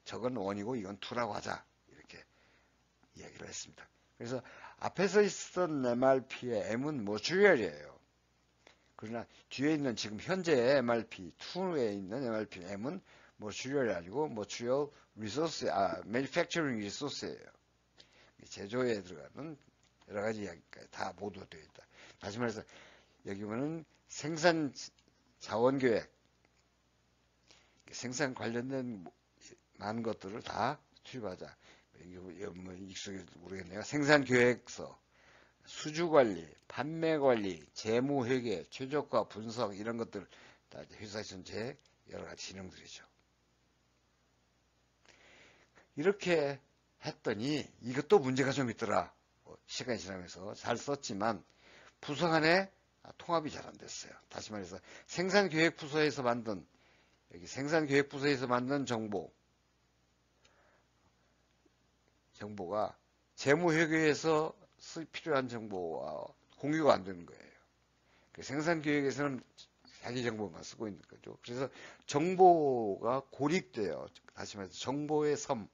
저건 1이고 이건 2라고 하자. 이렇게 이야기를 했습니다. 그래서 앞에서 있었던 MRP의 M은 머추리얼이에요. 그러나 뒤에 있는 지금 현재 MRP2에 있는 MRP M은 머추리얼이 아니고 머추리얼 리소스, 매니팩처링 리소스예요. 제조에 들어가는 여러 가지 이야기까지 다 모두 되어 있다. 다시 말해서 여기 보면 생산 자원 계획, 생산 관련된 많은 것들을 다 투입하자. 이거 뭐 익숙해서 모르겠네요. 생산계획서, 수주관리, 판매관리, 재무회계, 최저가 분석 이런 것들 다 회사 전체에 여러 가지 기능들이죠. 이렇게 했더니 이것도 문제가 좀 있더라. 시간이 지나면서 잘 썼지만 부서 간에 통합이 잘 안 됐어요. 다시 말해서 생산계획부서에서 만든 여기 생산계획부서에서 만든 정보가 재무회계에서 필요한 정보와 공유가 안 되는 거예요. 생산계획에서는 자기 정보만 쓰고 있는 거죠. 그래서 정보가 고립돼요. 다시 말해서 정보의 섬,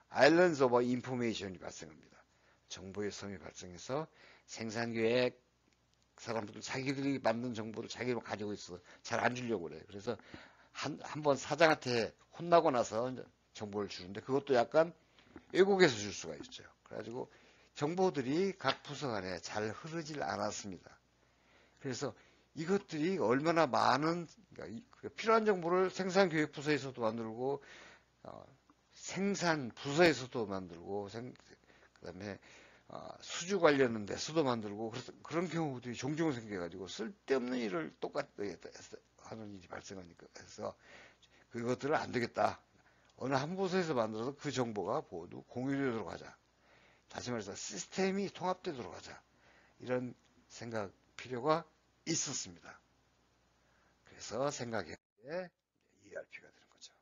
Islands of Information이 발생합니다. 정보의 섬이 발생해서 생산계획 사람들도 자기들이 만든 정보를 자기가 가지고 있어 잘 안 주려고 그래요. 그래서 한번 사장한테 혼나고 나서 정보를 주는데 그것도 약간 외국에서 줄 수가 있죠. 그래가지고 정보들이 각 부서 간에 잘 흐르질 않았습니다. 그래서 이것들이 얼마나 많은 그러니까 필요한 정보를 생산교육부서에서도 만들고 생산부서에서도 만들고 그다음에 수주 관련 데서도 만들고 그런 경우들이 종종 생겨가지고 쓸데없는 일을 똑같이 하는 일이 발생하니까 해서 그것들은 안 되겠다. 어느 한 부서에서 만들어서 그 정보가 모두 공유되도록 하자. 다시 말해서 시스템이 통합되도록 하자. 이런 생각 필요가 있었습니다. 그래서 생각에 ERP가 되는 거죠.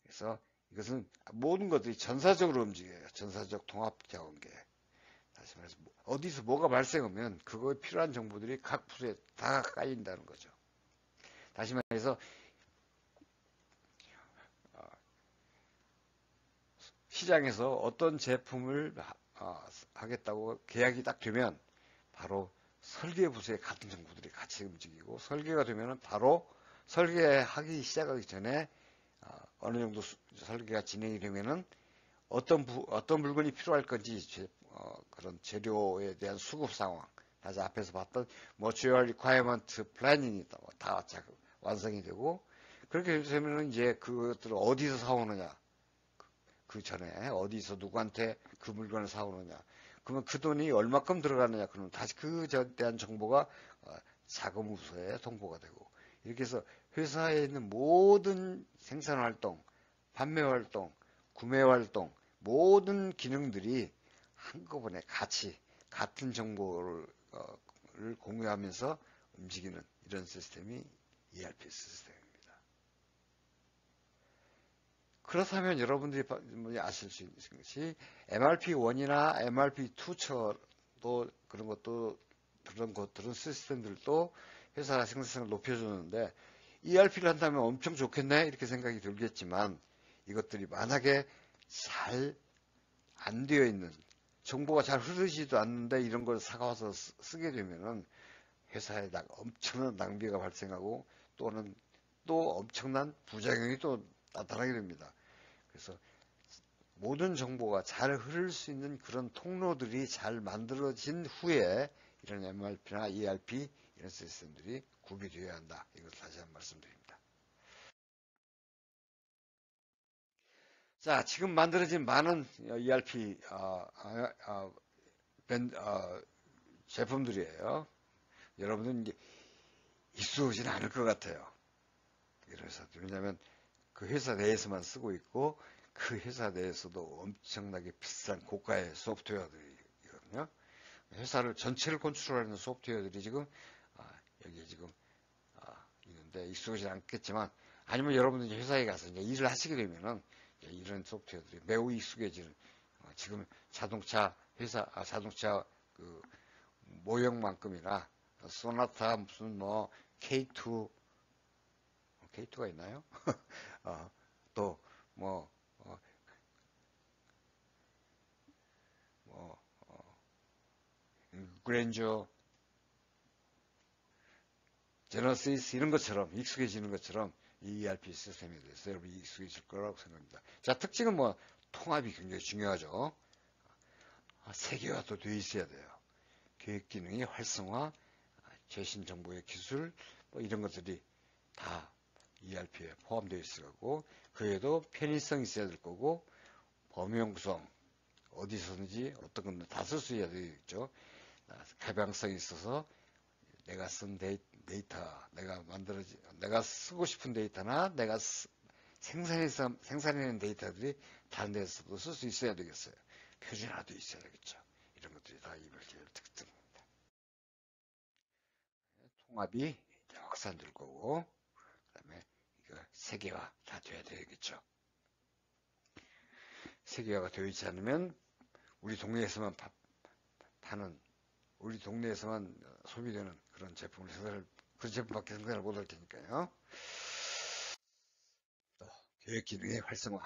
그래서 이것은 모든 것들이 전사적으로 움직여요. 전사적 통합자원계. 다시 말해서 어디서 뭐가 발생하면 그거에 필요한 정보들이 각 부서에 다 깔린다는 거죠. 다시 말해서 시장에서 어떤 제품을 하겠다고 계약이 딱 되면 바로 설계 부서의 같은 정보들이 같이 움직이고 설계가 되면 바로 설계하기 시작하기 전에 어느 정도 설계가 진행이 되면은 어떤 물건이 필요할 건지 그런 재료에 대한 수급 상황 다시 앞에서 봤던 Material Requirement Planning이 다 완성이 되고 그렇게 되면은 이제 그것들을 어디서 사오느냐 그 전에 어디서 누구한테 그 물건을 사오느냐 그러면 그 돈이 얼마큼 들어가느냐 그러면 다시 그에 대한 정보가 자금부서에 통보가 되고 이렇게 해서 회사에 있는 모든 생산활동, 판매활동, 구매활동 모든 기능들이 한꺼번에 같이 같은 정보를 공유하면서 움직이는 이런 시스템이 ERP 시스템입니다. 그렇다면 여러분들이 아실 수 있는 것이 MRP1이나 MRP2처도 그런 것들은 시스템들도 회사 생산성을 높여주는데 ERP를 한다면 엄청 좋겠네 이렇게 생각이 들겠지만 이것들이 만약에 잘 안 되어 있는 정보가 잘 흐르지도 않는데 이런 걸 사가와서 쓰게 되면은 회사에 엄청난 낭비가 발생하고 또는 또 엄청난 부작용이 또 나타나게 됩니다. 그래서 모든 정보가 잘 흐를 수 있는 그런 통로들이 잘 만들어진 후에 이런 MRP나 ERP 이런 시스템들이 구비되어야 한다. 이것을 다시 한번 말씀드립니다. 자, 지금 만들어진 많은 ERP 제품들이에요. 여러분은 이제 익숙하지는 않을 것 같아요. 그래서 왜냐하면 그 회사 내에서만 쓰고 있고 그 회사 내에서도 엄청나게 비싼 고가의 소프트웨어들이거든요. 회사를 전체를 컨트롤하는 소프트웨어들이 지금 여기에 지금 있는데 익숙하지 않겠지만 아니면 여러분들이 회사에 가서 이제 일을 하시게 되면은 이런 소프트웨어들이 매우 익숙해지는 지금 자동차 회사 자동차 그 모형만큼이나 소나타 무슨 뭐 K2가 있나요? 또 뭐 그랜저 제너시스 이런 것처럼 익숙해지는 것처럼 이 ERP 시스템에 대해서 여러분이 익숙해질 거라고 생각합니다. 자, 특징은 뭐 통합이 굉장히 중요하죠. 세계화도 돼 있어야 돼요. 계획 기능의 활성화, 최신 정보의 기술 뭐 이런 것들이 다 ERP에 포함되어 있을 거고, 그에도 편의성이 있어야 될 거고, 범용 구성, 어디서든지 어떤 건 다 쓸 수 있어야 되겠죠. 개방성이 있어서 내가 쓴 데이터, 내가 쓰고 싶은 데이터나 내가 생산해낸 데이터들이 다른 데서도 쓸 수 있어야 되겠어요. 표준화도 있어야 되겠죠. 이런 것들이 다 ERP의 특징입니다. 통합이 확산될 거고, 그다음에 이거 세계화 다 돼야 되겠죠. 세계화가 되어 있지 않으면 우리 동네에서만 파는, 우리 동네에서만 소비되는 그런 그 제품밖에 생산을 못할 테니까요. 또 계획 기능의 활성화,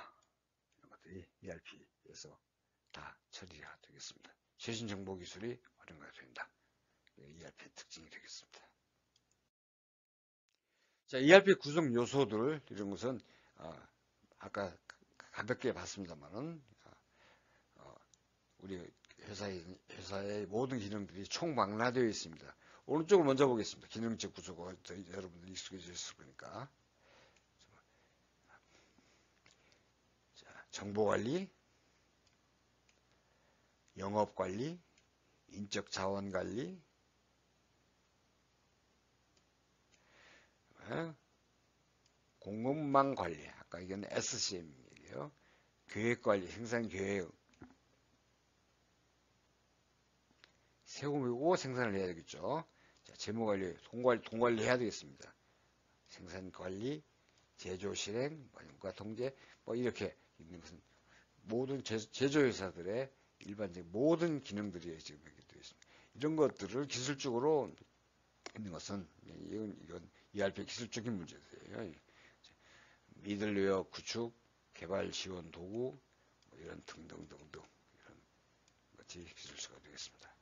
이런 것들이 ERP에서 다 처리가 되겠습니다. 최신 정보 기술이 활용가 된다. ERP의 특징이 되겠습니다. 자, ERP 구성 요소들, 이런 것은 아까 가볍게 봤습니다만은 우리 회사의 모든 기능들이 총망라되어 있습니다. 오른쪽을 먼저 보겠습니다. 기능적 구조가 여러분들 익숙해지셨을 거니까. 자, 정보관리, 영업관리, 인적자원관리, 공급망 관리, 아까 이건 SCM이에요. 계획관리, 생산계획, 세우고 생산을 해야 되겠죠. 자, 재무관리, 동관리 해야 되겠습니다. 생산관리, 제조실행, 원가 통제, 이렇게 있는 것은 모든 제조회사들의 일반적인 모든 기능들이 지금 이렇게 되어 있습니다. 이런 것들을 기술적으로 있는 것은 이건 ERP 기술적인 문제예요. 미들웨어 구축, 개발 지원 도구, 이런 등등등등 이런 것이 기술서가 되겠습니다.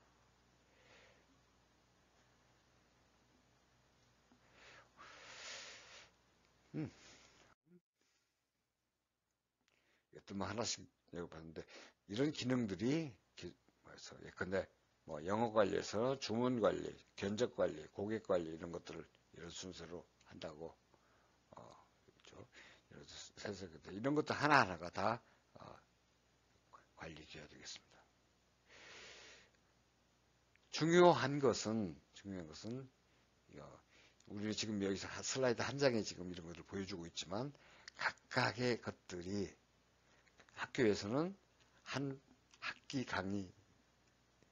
이것도 하나씩 읽어봤는데 이런 기능들이 예컨대 영어 관리에서 주문 관리, 견적 관리, 고객 관리 이런 것들을 이런 순서로 한다고 그렇죠. 이런 것도 하나하나가 다 관리되어야 되겠습니다. 중요한 것은 우리 지금 여기서 슬라이드 한 장에 지금 이런 것을 보여주고 있지만 각각의 것들이 학교에서는 한 학기 강의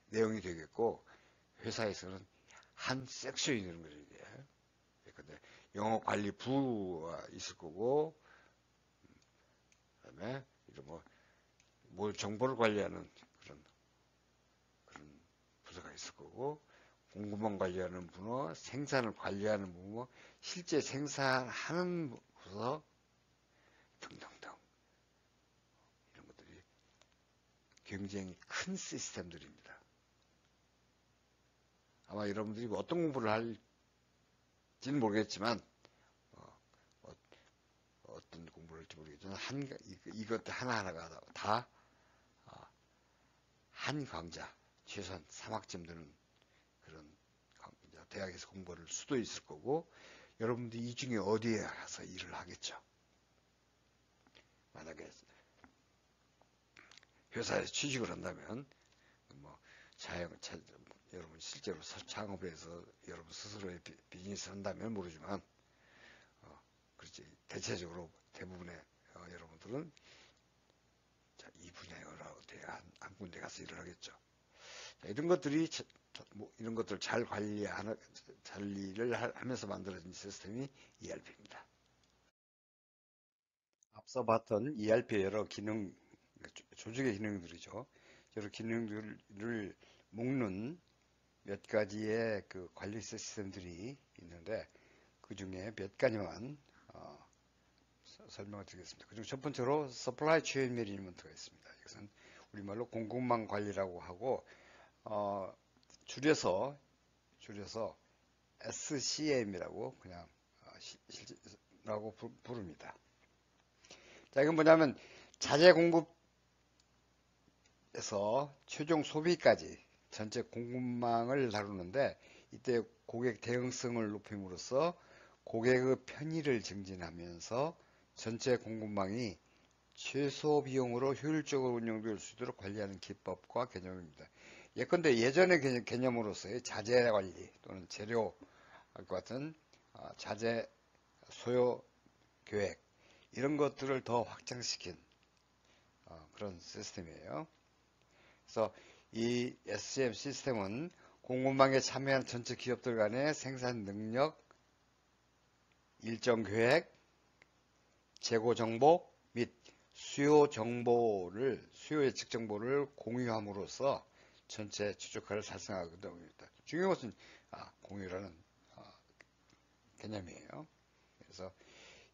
내용이 되겠고 회사에서는 한 섹션이 되는 거죠. 이게. 근데 영어관리부가 있을 거고 그다음에 뭘 정보를 관리하는 그런 부서가 있을 거고 공급망 관리하는 부서, 생산을 관리하는 부서, 실제 생산하는 부서 등등등 이런 것들이 굉장히 큰 시스템들입니다. 아마 여러분들이 어떤 공부를 할지는 모르겠지만 어떤 공부를 할지 모르겠지만 이것 하나하나가 다 한 강좌 최소한 3학점 되는 그런 대학에서 공부를 수도 있을 거고 여러분들이 이 중에 어디에 가서 일을 하겠죠. 만약에 회사에서 취직을 한다면 여러분 실제로 창업해서 여러분 스스로의 비즈니스를 한다면 모르지만 그렇지 대체적으로 대부분의 여러분들은 이 분야에 한 군데 가서 일을 하겠죠. 자, 이런 것들이 이런 것들 잘 관리를 하면서 만들어진 시스템이 ERP입니다. 앞서 봤던 ERP의 여러 기능, 조직의 기능들이죠. 여러 기능들을 묶는 몇 가지의 그 관리 시스템들이 있는데 그 중에 몇 가지만 설명을 드리겠습니다. 그중 첫 번째로 Supply Chain Management가 있습니다. 이것은 우리말로 공급망 관리라고 하고 줄여서 SCM이라고 그냥 라고 부릅니다. 자, 이건 뭐냐면 자재 공급에서 최종 소비까지 전체 공급망을 다루는데 이때 고객 대응성을 높임으로써 고객의 편의를 증진하면서 전체 공급망이 최소 비용으로 효율적으로 운영될 수 있도록 관리하는 기법과 개념입니다. 예컨대 예전의 개념으로서의 자재 관리 또는 재료 같은 자재 소요 계획 이런 것들을 더 확장시킨 그런 시스템이에요. 그래서 이 SCM 시스템은 공급망에 참여한 전체 기업들 간의 생산 능력, 일정 계획, 재고 정보 및 수요 예측 정보를 공유함으로써 전체 추적화를 달성하게 됩니다. 중요한 것은 공유라는 개념이에요. 그래서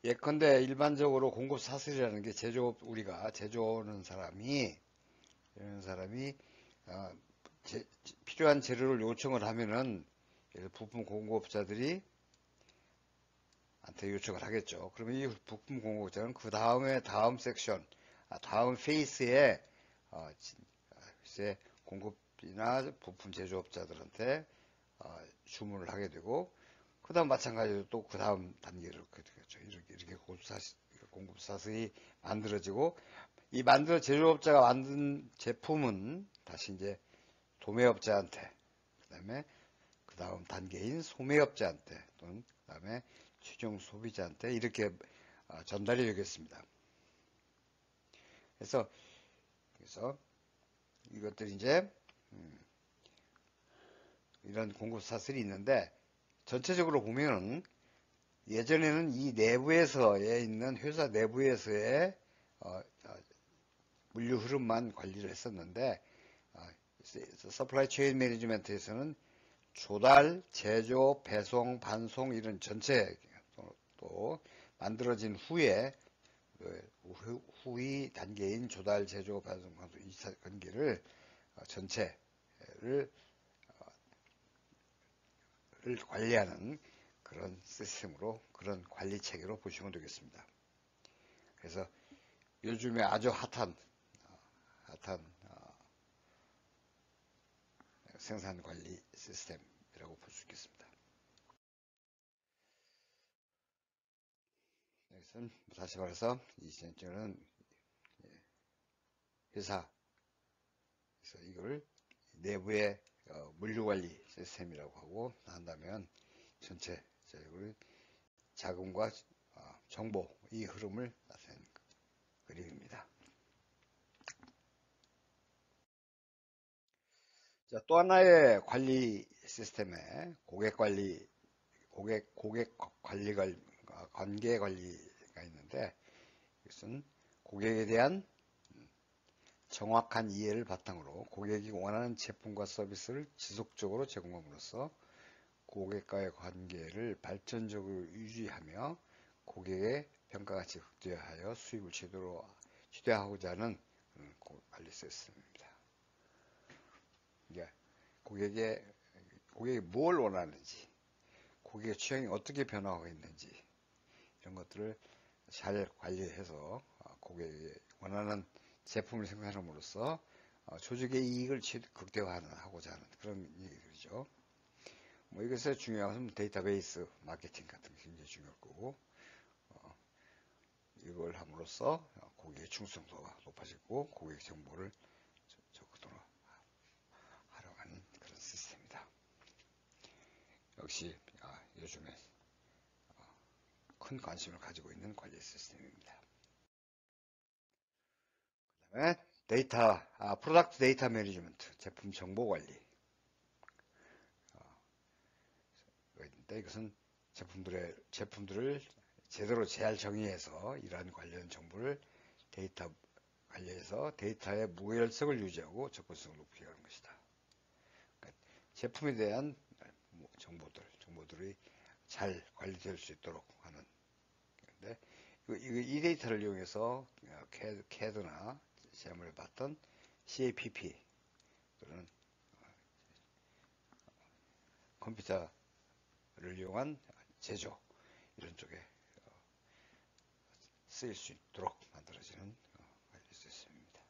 예컨대 일반적으로 공급 사슬이라는 게 우리가 제조하는 사람이 필요한 재료를 요청을 하면은 부품 공급업자들이 한테 요청을 하겠죠. 그러면 이 부품 공급업자는 그 다음 섹션, 다음 페이스에 공급이나 부품 제조업자들한테 주문을 하게 되고, 그 다음 마찬가지로 또 그 다음 단계를 그렇죠. 이렇게 공급 사슬이 만들어지고, 이 제조업자가 만든 제품은 다시 이제 도매업자한테, 그 다음 단계인 소매업자한테, 또는 그 다음에 최종 소비자한테 이렇게 전달이 되겠습니다. 그래서 이것들이 이제 이런 공급 사슬이 있는데, 전체적으로 보면은 예전에는 이 내부에서에 있는 회사 내부에서의 물류 흐름만 관리를 했었는데, 서플라이 체인 매니지먼트에서는 조달, 제조, 배송, 반송 이런 전체 또 만들어진 후에 후위 단계인 조달, 제조, 배송, 반송 이 관계를 전체를 관리하는 그런 시스템으로, 그런 관리 체계로 보시면 되겠습니다. 그래서 요즘에 아주 핫한 생산 관리 시스템이라고 볼 수 있겠습니다. 여기서는 다시 말해서 이 시스템은 회사, 그래서 이걸 내부의 물류 관리 시스템이라고 하고, 한다면 전체적으로 자금과 정보 이 흐름을 나타내는 그림입니다. 자, 또 하나의 관리 시스템에 고객 관계 관리가 있는데, 이것은 고객에 대한 정확한 이해를 바탕으로 고객이 원하는 제품과 서비스를 지속적으로 제공함으로써 고객과의 관계를 발전적으로 유지하며 고객의 평가가치 극대화하여 수익을 최대화하고자 하는 관리 시스템입니다. 그러니까 고객이 뭘 원하는지, 고객의 취향이 어떻게 변화하고 있는지 이런 것들을 잘 관리해서 고객이 원하는 제품을 생산함으로써 조직의 이익을 극대화하고자 하는 그런 얘기들이죠. 이것에 중요한 것은 데이터베이스 마케팅 같은 게 굉장히 중요할 거고, 이걸 함으로써 고객의 충성도가 높아지고 고객 정보를 적극적으로 활용하는 그런 시스템이다. 역시 요즘에 큰 관심을 가지고 있는 관리 시스템입니다. 그 다음에 프로덕트 데이터 매니지먼트, 제품 정보 관리. 이것은 제품들을 제대로 잘 정의해서 이러한 관련 정보를 관리해서 데이터의 무결성을 유지하고 접근성을 높이게 하는 것이다. 그러니까 제품에 대한 정보들이 잘 관리될 수 있도록 하는 건데, 이 데이터를 이용해서 CAD나 시험을 봤던 CAPP 또는 컴퓨터를 이용한 제조 이런 쪽에 쓰일 수 있도록 만들어지는 관리 시스템입니다.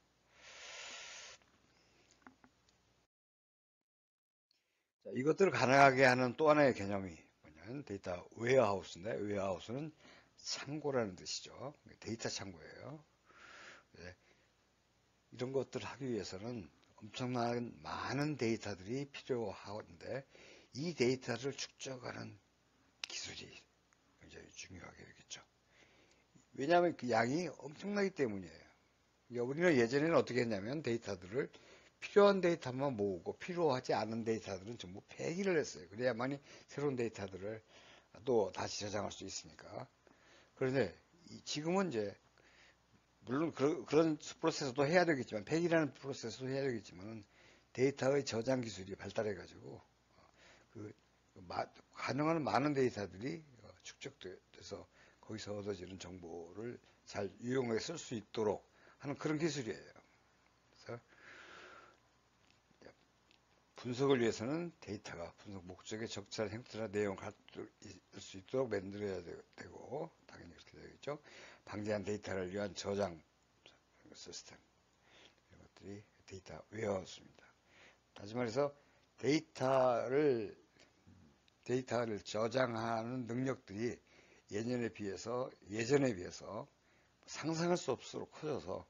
자, 이것들을 가능하게 하는 또 하나의 개념이 뭐냐? 뭐냐면 데이터 웨어하우스인데 웨어하우스는 창고라는 뜻이죠. 데이터 창고예요. 네. 이런 것들을 하기 위해서는 엄청난 많은 데이터들이 필요하는데 이 데이터를 축적하는 기술이 굉장히 중요하게 되겠죠. 왜냐하면 그 양이 엄청나기 때문이에요. 그러니까 우리는 예전에는 어떻게 했냐면 데이터들을 필요한 데이터만 모으고 필요하지 않은 데이터들은 전부 폐기를 했어요. 그래야만이 새로운 데이터들을 또 다시 저장할 수 있으니까. 그런데 지금은 이제 물론 그런 프로세스도 해야 되겠지만 폐기라는 프로세스도 해야 되겠지만 데이터의 저장 기술이 발달해 가지고 그 가능한 많은 데이터들이 축적돼서 거기서 얻어지는 정보를 잘 유용하게 쓸 수 있도록 하는 그런 기술이에요. 그래서 분석을 위해서는 데이터가 분석 목적에 적절한 형태나 내용을 갖출 수 있도록 만들어야 되고 당연히 그렇게 되겠죠. 방대한 데이터를 위한 저장 시스템 이런 것들이 데이터 웨어하우스입니다. 다시 말해서 데이터를 저장하는 능력들이 예전에 비해서 상상할 수 없도록 커져서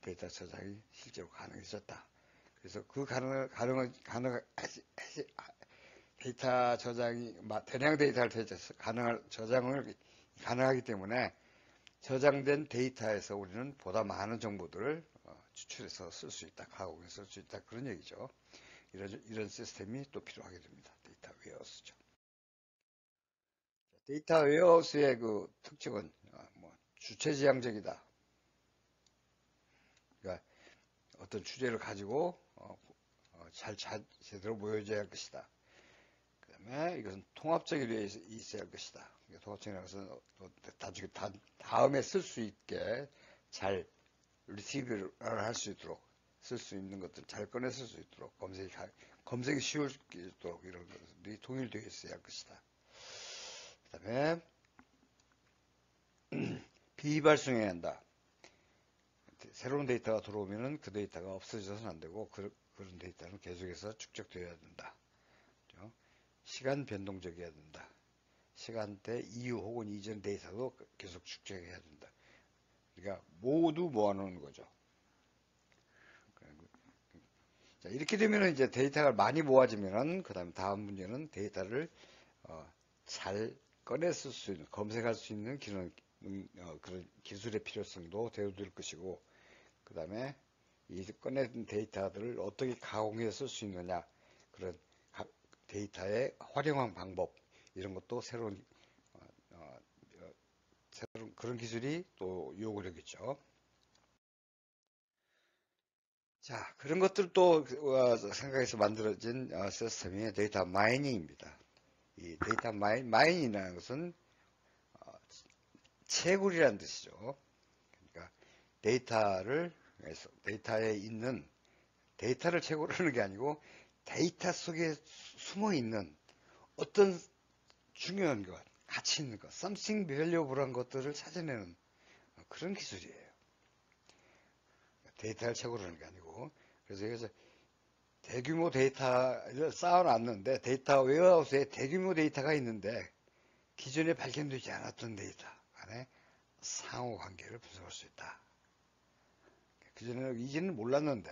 데이터 저장이 실제로 가능해졌다. 그래서 그 데이터 저장이 대량 데이터를 저장을 가능하기 때문에 저장된 데이터에서 우리는 보다 많은 정보들을 추출해서 쓸 수 있다, 가공해서 쓸 수 있다 그런 얘기죠. 이런 시스템이 또 필요하게 됩니다. 데이터 웨어하우스죠. 데이터 웨어하우스의 그 특징은 주체지향적이다. 그러니까 어떤 주제를 가지고 제대로 모여져야 할 것이다. 그 다음에 이것은 통합적이 되어 있어야 할 것이다. 통합적이라는 것은 나중에 다음에 쓸 수 있게 잘 리시브를 할 수 있도록 쓸 수 있는 것들 잘 꺼내 쓸 수 있도록 검색이 쉬울 수 있도록 이런 것들이 통일되어 있어야 할 것이다. 그 다음에 비발송해야 한다. 새로운 데이터가 들어오면은 그 데이터가 없어져서는 안 되고 그런 데이터는 계속해서 축적되어야 된다. 그렇죠? 시간 변동적이어야 된다. 시간대 이후 혹은 이전 데이터도 계속 축적해야 된다. 그러니까 모두 모아놓는 거죠. 자, 이렇게 되면 이제 데이터가 많이 모아지면은 다음 문제는 데이터를 잘 꺼냈을 수 있는 검색할 수 있는 그런 기술의 필요성도 대두될 것이고 그 다음에 이 꺼낸 데이터들을 어떻게 가공해서 쓸 수 있느냐 그런 데이터의 활용한 방법 이런 것도 새로운 그런 기술이 또 요구를 하겠죠. 자, 그런 것들도 생각해서 만들어진 시스템이 데이터 마이닝입니다. 이 데이터 마이닝이라는 것은 채굴이라는 뜻이죠. 그러니까 데이터에 있는 데이터를 채굴하는 게 아니고 데이터 속에 숨어 있는 어떤 중요한 것, 가치 있는 것, something valuable한 것들을 찾아내는 그런 기술이에요. 데이터를 채굴하는 게 아니고 그래서 대규모 데이터를 쌓아놨는데 데이터 웨어하우스에 대규모 데이터가 있는데 기존에 발견되지 않았던 데이터 간에 상호관계를 분석할 수 있다. 그전에는 이제는 몰랐는데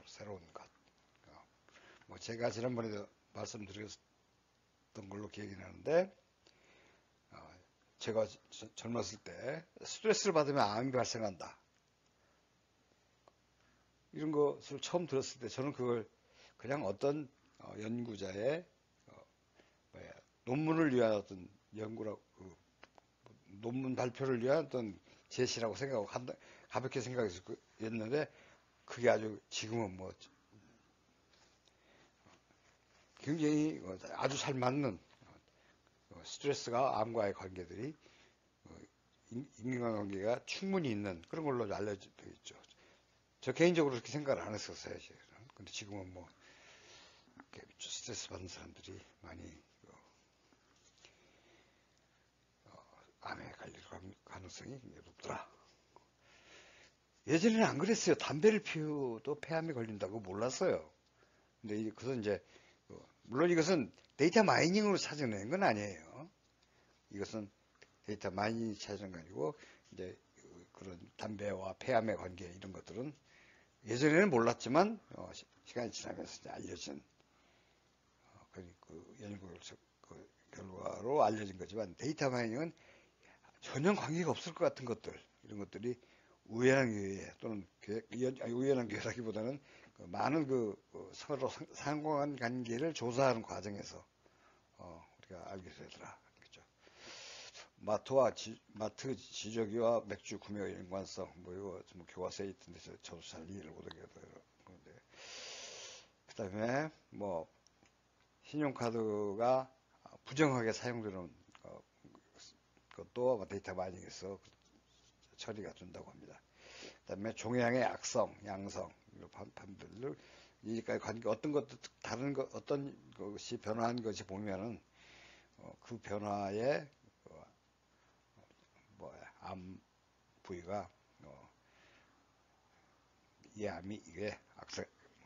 새로운 것. 제가 지난번에도 말씀드렸던 걸로 기억이 나는데 제가 젊었을 때 스트레스를 받으면 암이 발생한다. 이런 것을 처음 들었을 때 저는 그걸 그냥 어떤 연구자의 논문을 위한 어떤 연구라고 논문 발표를 위한 어떤 제시라고 생각하고 가볍게 생각했는데 그게 아주 지금은 굉장히 아주 잘 맞는 스트레스가 암과의 관계들이 인간관계가 충분히 있는 그런 걸로 알려져 있죠. 저 개인적으로 그렇게 생각을 안 했었어요. 근데 지금은 스트레스 받는 사람들이 많이 암에 걸릴 가능성이 높더라. 예전에는 안 그랬어요. 담배를 피워도 폐암에 걸린다고 몰랐어요. 근데 그것은 이제 물론 이것은 데이터 마이닝으로 찾아낸 건 아니에요. 이것은 데이터 마이닝이 찾아낸 게 아니고 이제 그런 담배와 폐암의 관계 이런 것들은 예전에는 몰랐지만 시간이 지나면서 이제 알려진 그 연구 결과로 알려진 거지만 데이터 마이닝은 전혀 관계가 없을 것 같은 것들 이런 것들이 우연한 기회 또는 우연한 기회라기보다는 많은 서로 상관관계를 조사하는 과정에서 우리가 알게 되더라. 그렇죠? 마트 지저귀와 맥주 구매의 연관성 이거 좀 교과서에 있던 데서 저도 잘 이해를 못하겠어요. 그다음에 신용카드가 부정하게 사용되는 것도 데이터 마이닝에서 처리가 된다고 합니다. 그다음에 종양의 악성, 양성 이런 판별을 이까지 관계 어떤 것도 다른 것 어떤 것이 변화한 것이 보면은 그 변화의 암 부위가 이 암이 이게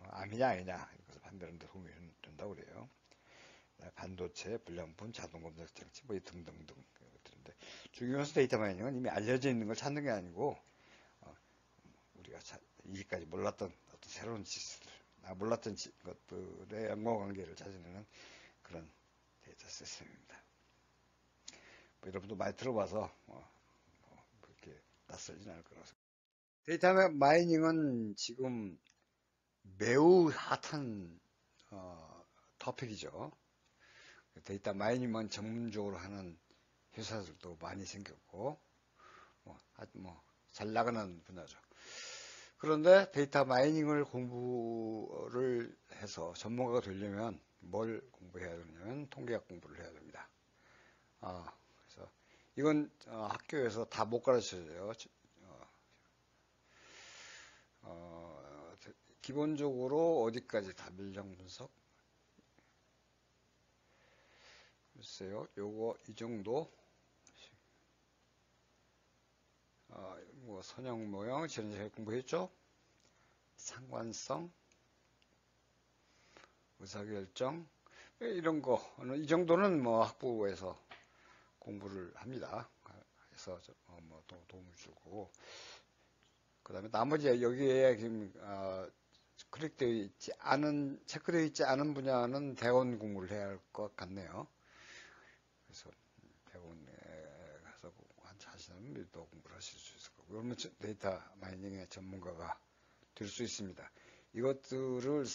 암이냐 아니냐 이것을 판별하는 데 도움이 된다고 그래요. 반도체, 불량품, 자동검색 장치 등등등 것들인데 중요해서 데이터 마이닝은 이미 알려져 있는 걸 찾는 게 아니고 우리가 이제까지 몰랐던 어떤 새로운 지식들, 몰랐던 것들의 연관관계를 찾아내는 그런 데이터 시스템입니다. 여러분도 많이 들어봐서 그렇게 낯설진 않을 거라고 생각합니다. 데이터 마이닝은 지금 매우 핫한 토픽이죠. 데이터 마이닝만 전문적으로 하는 회사들도 많이 생겼고 잘 나가는 분야죠. 그런데 데이터 마이닝을 공부를 해서 전문가가 되려면 뭘 공부해야 되냐면 통계학 공부를 해야 됩니다. 그래서 이건 학교에서 다 못 가르쳐줘요. 기본적으로 어디까지 다 물량 분석? 글쎄요, 요거 이 정도. 선형 모형 지난주에 공부했죠? 상관성, 의사결정 이런 거 이 정도는 학부에서 공부를 합니다. 해서 도움을 주고 그 다음에 나머지 여기에 클릭되어 있지 않은 체크되어 있지 않은 분야는 대원 공부를 해야 할 것 같네요. 그래서 대원에 가서 하시면 또 공부를 하실 수 있을 거고 그러면 데이터 마이닝의 전문가가 될 수 있습니다. 이것들을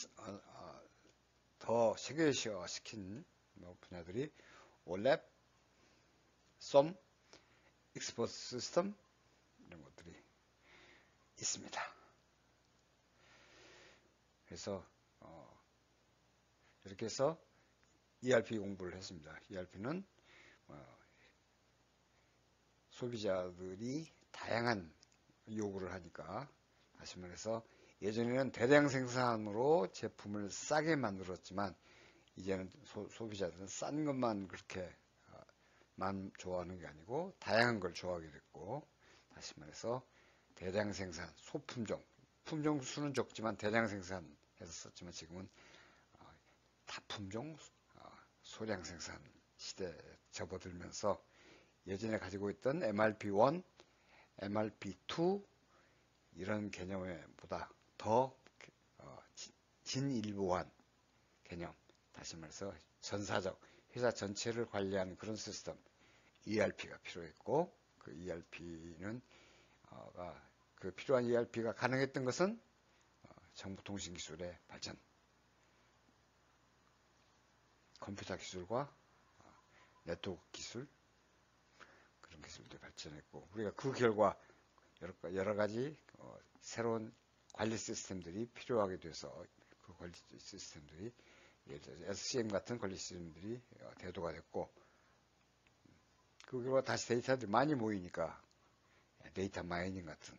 더 세계화 시킨 분야들이 OLAP, SOM, 익스포트 시스템 이런 것들이 있습니다. 그래서 이렇게 해서 ERP 공부를 했습니다. ERP는 소비자들이 다양한 요구를 하니까 다시 말해서 예전에는 대량 생산으로 제품을 싸게 만들었지만 이제는 소비자들은 싼 것만 그렇게 만 좋아하는 게 아니고 다양한 걸 좋아하게 됐고 다시 말해서 대량 생산, 소품종, 품종 수는 적지만 대량 생산해서 썼지만 지금은 다품종, 소량 생산 시대에 접어들면서 예전에 가지고 있던 MRP1, MRP2 이런 개념보다 더 진일보한 개념, 다시 말해서 전사적 회사 전체를 관리하는 그런 시스템 ERP가 필요했고 그 ERP는 그 필요한 ERP가 가능했던 것은 정보통신기술의 발전, 컴퓨터 기술과 네트워크 기술 그런 기술들이 발전했고 우리가 그 결과 여러 가지 새로운 관리 시스템들이 필요하게 돼서 그 관리 시스템들이 예를 들어서 SCM 같은 관리 시스템들이 대두가 됐고 그 결과 다시 데이터들이 많이 모이니까 데이터 마이닝 같은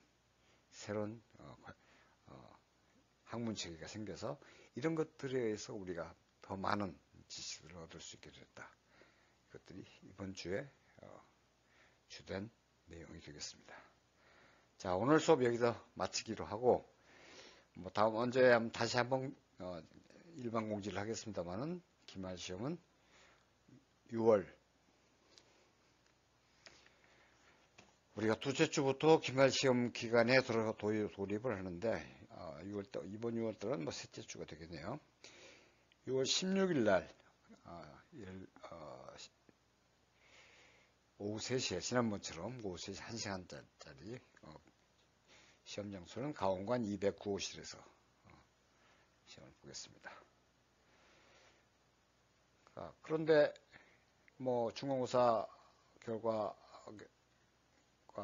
새로운 학문 체계가 생겨서 이런 것들에 의해서 우리가 더 많은 지식을 얻을 수 있게 됐다. 이것들이 이번 주에 주된 내용이 되겠습니다. 자, 오늘 수업 여기서 마치기로 하고 다음 언제 다시 한번 일반 공지를 하겠습니다만은 기말 시험은 6월 우리가 둘째 주부터 기말 시험 기간에 들어서 돌입을 하는데, 6월달, 이번 6월달은 뭐 셋째 주가 되겠네요. 6월 16일 날, 오후 3시에, 지난번처럼 오후 3시 1시간짜리, 시험 장소는 가원관 209호실에서 시험을 보겠습니다. 그런데 뭐 중간고사 결과가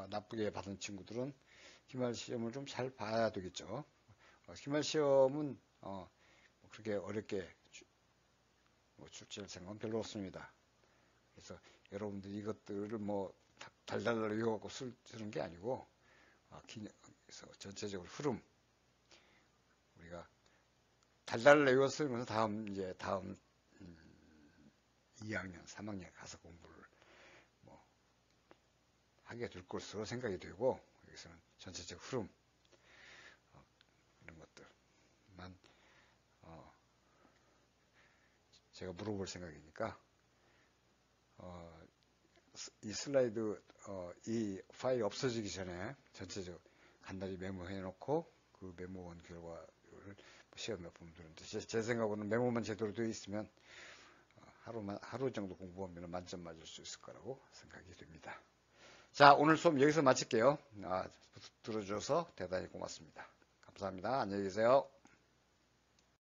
나쁘게 받은 친구들은 기말 시험을 좀 잘 봐야 되겠죠. 기말 시험은 그렇게 어렵게 출제할 생각은 별로 없습니다. 그래서 여러분들이 이것들을 뭐 달달달 외워갖고 쓰는 게 아니고, 그래서 전체적으로 흐름, 우리가 달달달 외워 쓰면서 다음 2학년, 3학년 가서 공부를 뭐 하게 될 것으로 생각이 되고, 여기서는 전체적 흐름, 이런 것들만 제가 물어볼 생각이니까, 이 슬라이드, 이 파일이 없어지기 전에 전체적으로 간단히 메모해 놓고 그 메모원 결과를 시험에 보면 되는데, 제 생각으로는 메모만 제대로 되어 있으면 하루 정도 공부하면 만점 맞을 수 있을 거라고 생각이 됩니다. 자, 오늘 수업 여기서 마칠게요. 들어줘서 대단히 고맙습니다. 감사합니다. 안녕히 계세요.